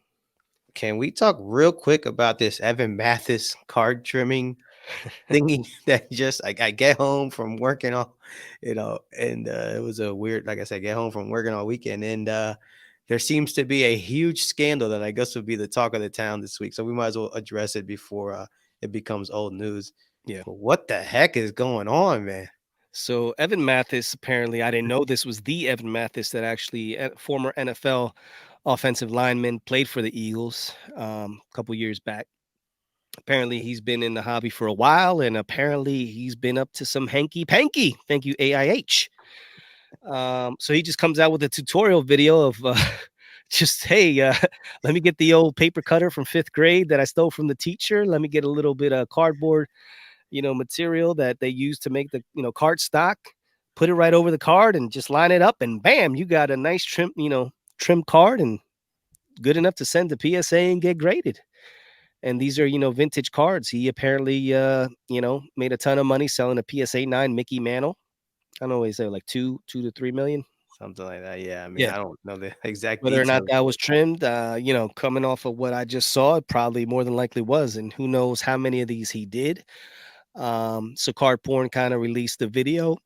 can we talk real quick about this Evan Mathis card trimming thingy that just like I get home from working all, and it was a weird, like I said, get home from working all weekend, and there seems to be a huge scandal that I guess would be the talk of the town this week. So we might as well address it before it becomes old news. Yeah. But what the heck is going on, man? So Evan Mathis, apparently, I didn't know this was the Evan Mathis that actually, former NFL offensive lineman, played for the Eagles a couple years back. Apparently, he's been in the hobby for a while, and apparently, he's been up to some hanky panky. Thank you, AIH. So he just comes out with a tutorial video of just, hey, let me get the old paper cutter from fifth grade that I stole from the teacher. Let me get a little bit of cardboard material that they use to make the, card stock, put it right over the card and just line it up and bam, you got a nice trim card and good enough to send to PSA and get graded. And these are, vintage cards. He apparently, made a ton of money selling a PSA 9 Mickey Mantle. I don't know what he said, like 2 to 3 million. Something like that. Yeah. I mean, Yeah. I don't know the exact Whether or not details. that was trimmed, coming off of what I just saw, it probably more than likely was. And who knows how many of these he did. So Card Porn kind of released the video,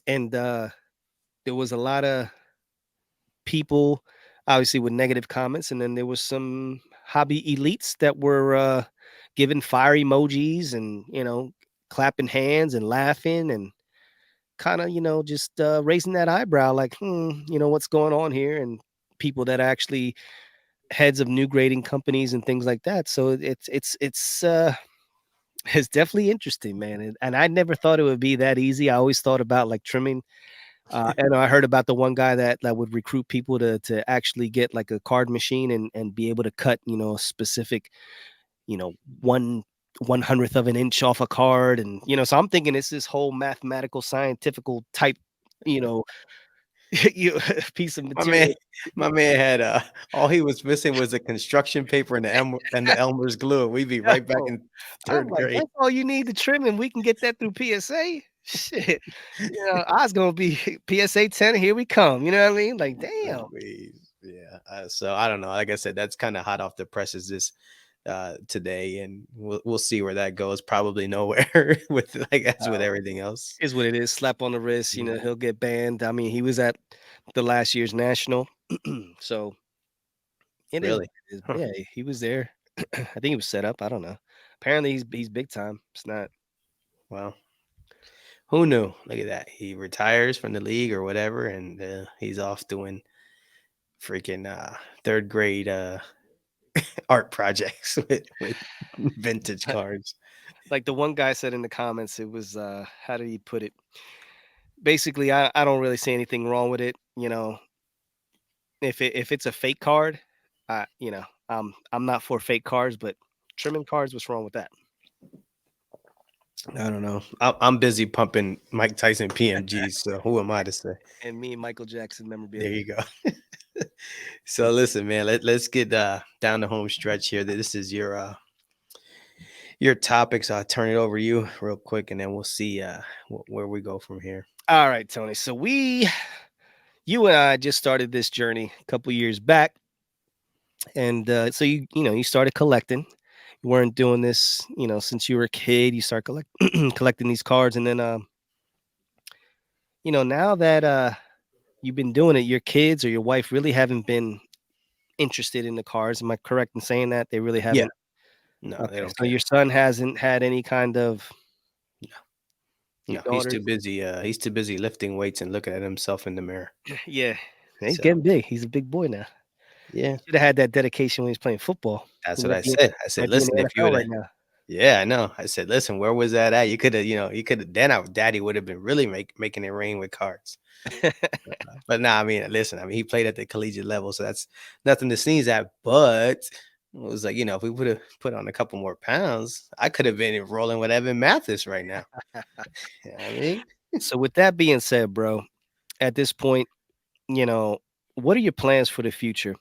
and there was a lot of people, obviously, with negative comments, and then there was some hobby elites that were giving fire emojis and clapping hands and laughing and kind of just raising that eyebrow, like, what's going on here, and people that actually heads of new grading companies and things like that. So it's definitely interesting, man, and I never thought it would be that easy. I always thought about like trimming. And I heard about the one guy that would recruit people to actually get like a card machine and be able to cut a specific you know one 1/100th of an inch off a card, and so I'm thinking it's this whole mathematical scientifical type you know you piece of My man, material. my man had all he was missing was a construction paper and the Elmer's glue. We'd be right back Yo, in I'm third like, grade. that's all you need to trim, and we can get that through PSA. Shit, I was gonna be PSA 10. Here we come. You know what I mean? Like, damn. Yeah. So I don't know. Like I said, that's kind of hot off the presses this today, and we'll see where that goes. Probably nowhere with like as with everything else. Is what it is. Slap on the wrist. Yeah. He'll get banned. I mean, he was at the last year's national, so it is what Really? it is. Huh. Yeah, he was there. I think he was set up. I don't know. Apparently, he's big time. It's not. Well, who knew? Look at that. He retires from the league or whatever, and he's off doing freaking third grade art projects with vintage cards. Like the one guy said in the comments, it was how did he put it? Basically, I don't really see anything wrong with it. If it's a fake card, I'm not for fake cards, but trimming cards, what's wrong with that? I don't know. I'm busy pumping Mike Tyson PMGs, so who am I to say? And me and Michael Jackson There memorabilia. you go. So listen, man, let's get down the home stretch here. This is your topics. I'll turn it over to you real quick, and then we'll see where we go from here. All right, Tony. So you and I just started this journey a couple years back, and so you started collecting. You weren't doing this, since you were a kid. You start collecting these cards, and then now that you've been doing it, your kids or your wife really haven't been interested in the cards. Am I correct in saying that they really Yeah, haven't? no, they Okay, don't so your care. son hasn't had any kind of No. Your No, daughters. he's too busy lifting weights and looking at himself in the mirror. Yeah, he's So, getting big. He's a big boy now. yeah, Should have had that dedication when he was playing football. that's He what might I be said. I said, might be in "Listen, the if you NFL woulda." right now. Yeah, I know. I said, "Listen, where was that at? You coulda, you coulda then I daddy would have been really making it rain with cards." But nah, I mean, listen, I mean, he played at the collegiate level, so that's nothing to sneeze at. But it was like, if we would have put on a couple more pounds, I could have been rolling with Evan Mathis right now. You know what I mean? So with that being said, bro, at this point, you know, what are your plans for the future?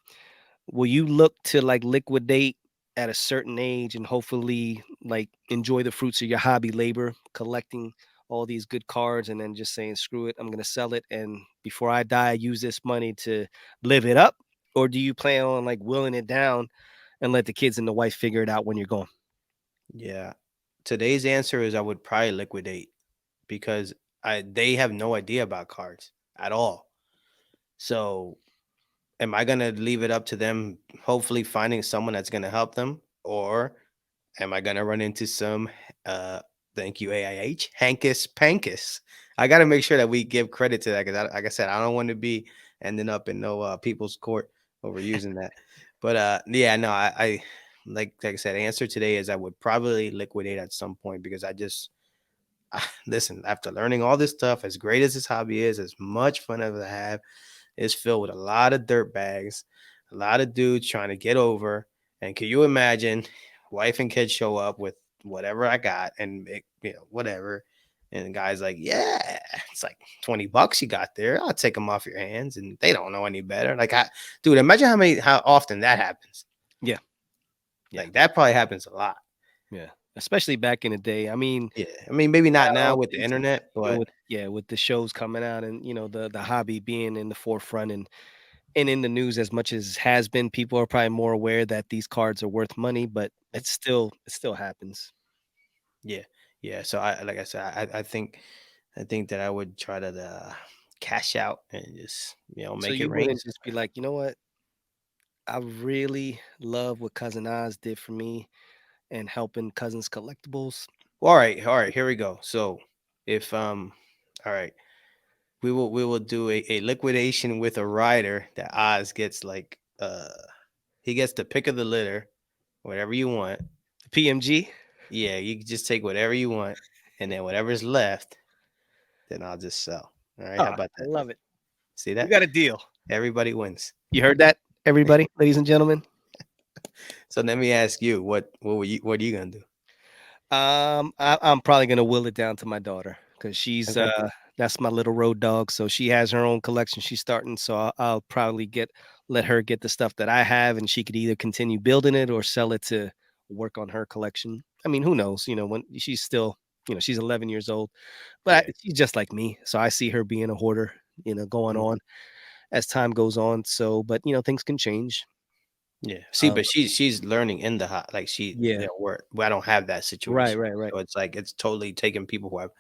Will you look to like liquidate at a certain age and hopefully like enjoy the fruits of your hobby labor, collecting all these good cards and then just saying, screw it, I'm going to sell it. And before I die, use this money to live it up? Or do you plan on like willing it down and let the kids and the wife figure it out when you're gone? Yeah. Today's answer is I would probably liquidate because they have no idea about cards at all. So am I gonna leave it up to them, hopefully finding someone that's gonna help them, or am I gonna run into some uh thank you AIH Hankus Pankus? I gotta make sure that we give credit to that because like I said, I don't want to be ending up in no people's court over using that. But yeah, no, I like I said, answer today is I would probably liquidate at some point because I just listen, after learning all this stuff, as great as this hobby is, as much fun as I have, it's filled with a lot of dirt bags, a lot of dudes trying to get over. And can you imagine, wife and kids show up with whatever I got and whatever. And the guy's like, yeah, it's like $20 you got there. I'll take them off your hands. And they don't know any better. Like, dude, imagine how often that happens. Yeah. Yeah. Like, that probably happens a lot. Yeah. Especially back in the day. I mean, Yeah. I mean, maybe not now with the nowadays, internet, but with with the shows coming out and the hobby being in the forefront and in the news as much as has been, people are probably more aware that these cards are worth money, but it still happens. yeah. Yeah. So like I said, I think that I would try to cash out and just So make it you rain. wouldn't just be like, you know what? I really love what Cousin Oz did for me and helping Cousins Collectibles. Well, all right, here we go. So if all right, we will do a liquidation with a rider that Oz gets like he gets the pick of the litter, whatever you want. The PMG. Yeah, you can just take whatever you want, and then whatever's left, then I'll just sell. All right, Oh, how I about that? love it. See We that? got a deal. Everybody wins. You heard that, everybody, ladies and gentlemen? So let me ask you, what are you gonna do? I'm probably gonna will it down to my daughter because she's Okay. that's my little road dog. So she has her own collection she's starting. So I'll probably let her get the stuff that I have, and she could either continue building it or sell it to work on her collection. I mean, who knows? When she's still, she's 11 years old, but Yeah. she's just like me. So I see her being a hoarder, going Mhm. on as time goes on. So, but things can change. Yeah. See, Um, but she's learning in the hot, like yeah, where I don't have that right, situation. right, right. So it's like it's totally taking people who have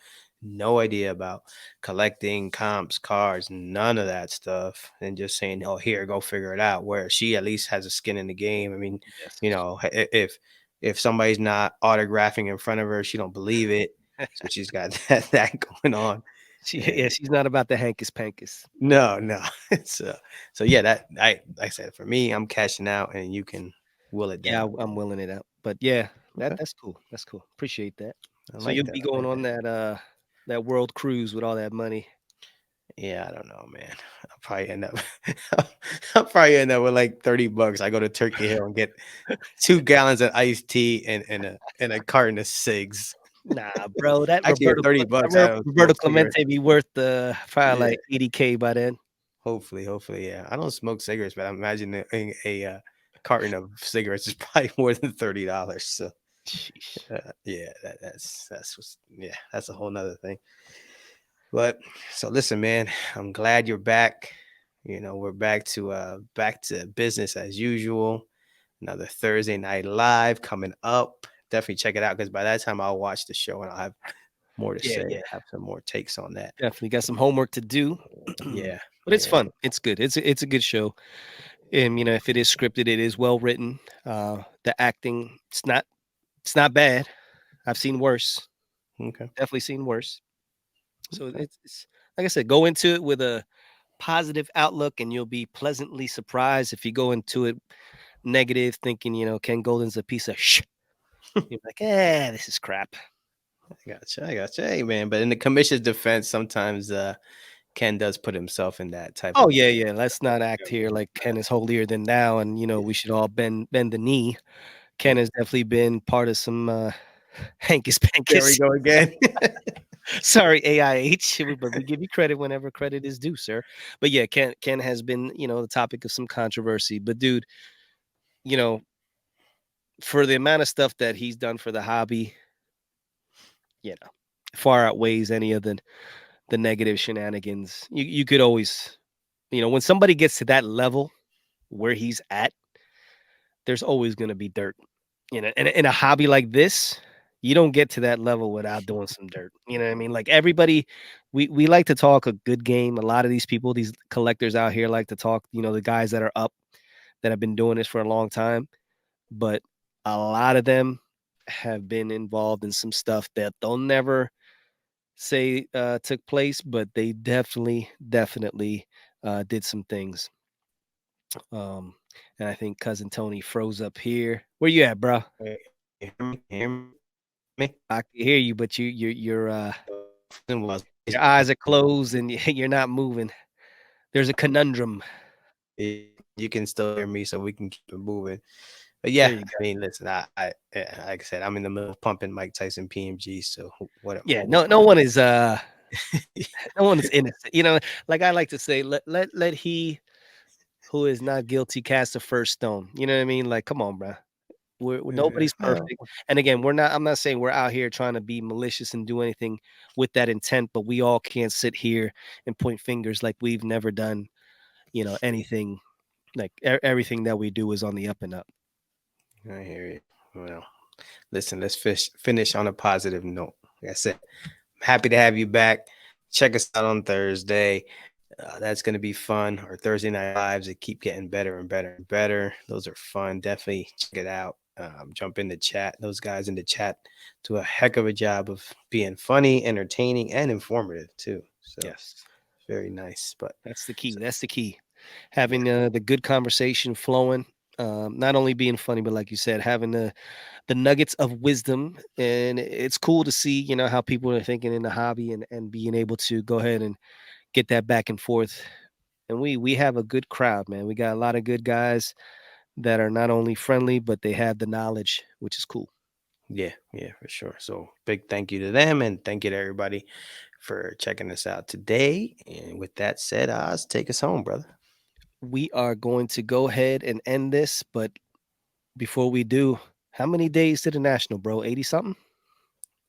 no idea about collecting comps, cards, none of that stuff, and just saying, "Oh, here, go figure it out." Where she at least has a skin in the game. I mean, Yes. if somebody's not autographing in front of her, she don't believe it. So she's got that going on. Yeah, And she's not about the hankus pankus. no, no. So yeah, that like I said, for me, I'm cashing out and you can will it Yeah, down. I'm willing it out. But yeah, Okay. that's cool. That's cool. Appreciate that. I So like you'll that. be I going like on that. that world cruise with all that money. Yeah, I don't know, man. I'll probably end up I'll probably end up with like $30. I go to Turkey Hill and get 2 gallons of iced tea and a carton of cigs. Nah, bro, Actually, at 30 bucks, I don't Roberto smoke cigarettes. Clemente be worth probably Yeah, like 80K by then. hopefully, yeah. I don't smoke cigarettes, but I imagine a carton of cigarettes is probably more than $30. So Sheesh. yeah, that's a whole nother thing. But so listen, man, I'm glad you're back. We're back to business as usual. Another Thursday night live coming up. Definitely check it out because by that time I'll watch the show and I'll have more to Yeah, say, yeah. have some more takes on that. Definitely got some homework to do. Yeah, But it's yeah, fun. It's good. It's a good show. And if it is scripted, it is well written. The acting, it's not bad. I've seen worse. okay. Definitely seen worse. So Okay. it's like I said, go into it with a positive outlook, and you'll be pleasantly surprised. If you go into it negative, thinking Ken Golden's a piece of you're like, this is crap. I gotcha. I gotcha. Hey, man. But in the commissioner's defense, sometimes Ken does put himself in that type Oh of yeah, yeah. Let's not act predicament here like Ken is sometimes. holier than thou, and Yeah. we should all bend the knee. Ken Yeah. has definitely been part of some hankus There we pankus. go again. Sorry, AIH, but we give you credit whenever credit is due, sir. But yeah, Ken has been the topic of some controversy. But dude, you know, for the amount of stuff that he's done for the hobby, you know, far outweighs any of the negative shenanigans. You could always, when somebody gets to that level where he's at, there's always going to be dirt. In a hobby like this, you don't get to that level without doing some dirt. You know what I mean? Like everybody, we like to talk a good game. A lot of these people, these collectors out here, like to talk. The guys that are up that have been doing this for a long time, but a lot of them have been involved in some stuff that they'll never say took place, but they definitely did some things. Um, and I think cousin Tony froze up here. Where you at, bro? Wait, can you hear me? Can you hear me? Me? I can hear you, but Frozen was your eyes are closed and you're not moving. There's a conundrum. you can still hear me, so we can keep it moving. But There yeah, you I go. mean, listen, like I said, I'm in the middle of pumping Mike Tyson PMG. So Yeah, what? no one is innocent. Like I like to say, let he who is not guilty cast the first stone. You know what I mean? Like, come on, bro. Yeah, Nobody's perfect. And again, I'm not saying we're out here trying to be malicious and do anything with that intent, but we all can't sit here and point fingers like we've never done, anything. Like everything that we do is on the up and up. I hear you. Well, listen, let's finish on a positive note. Like I said, I'm happy to have you back. Check us out on Thursday. That's going to be fun. Our Thursday night lives that keep getting better and better and better. Those are fun. Definitely check it out. Jump in the chat. Those guys in the chat do a heck of a job of being funny, entertaining, and informative too. So Yes. very nice. But That's the key. so, That's the key. yeah, Having the good conversation flowing, not only being funny, but like you said, having the nuggets of wisdom. And it's cool to see, how people are thinking in the hobby, and being able to go ahead and get that back and forth. And we have a good crowd, man. We got a lot of good guys that are not only friendly, but they have the knowledge, which is cool. yeah, for sure. So big thank you to them, and thank you to everybody for checking us out today. And with that said, Oz, take us home, brother. We are going to go ahead and end this, but before we do, how many days to the national, bro? 80 something?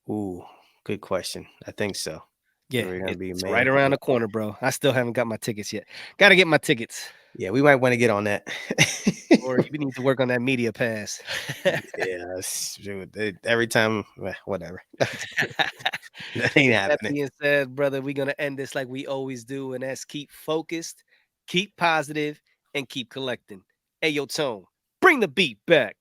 Ooh, good question. I think so. Yeah, We're gonna be it's right May. around Yeah, the corner, bro. I still haven't got my tickets yet. Got to get my tickets, yeah, we might want to get on that. or you need to work on that media pass. Yeah, shoot, every time, whatever. That ain't With that happening. being said, brother, we're gonna end this like we always do, and that's keep focused, keep positive, and keep collecting. Hey, yo, Tone, bring the beat back.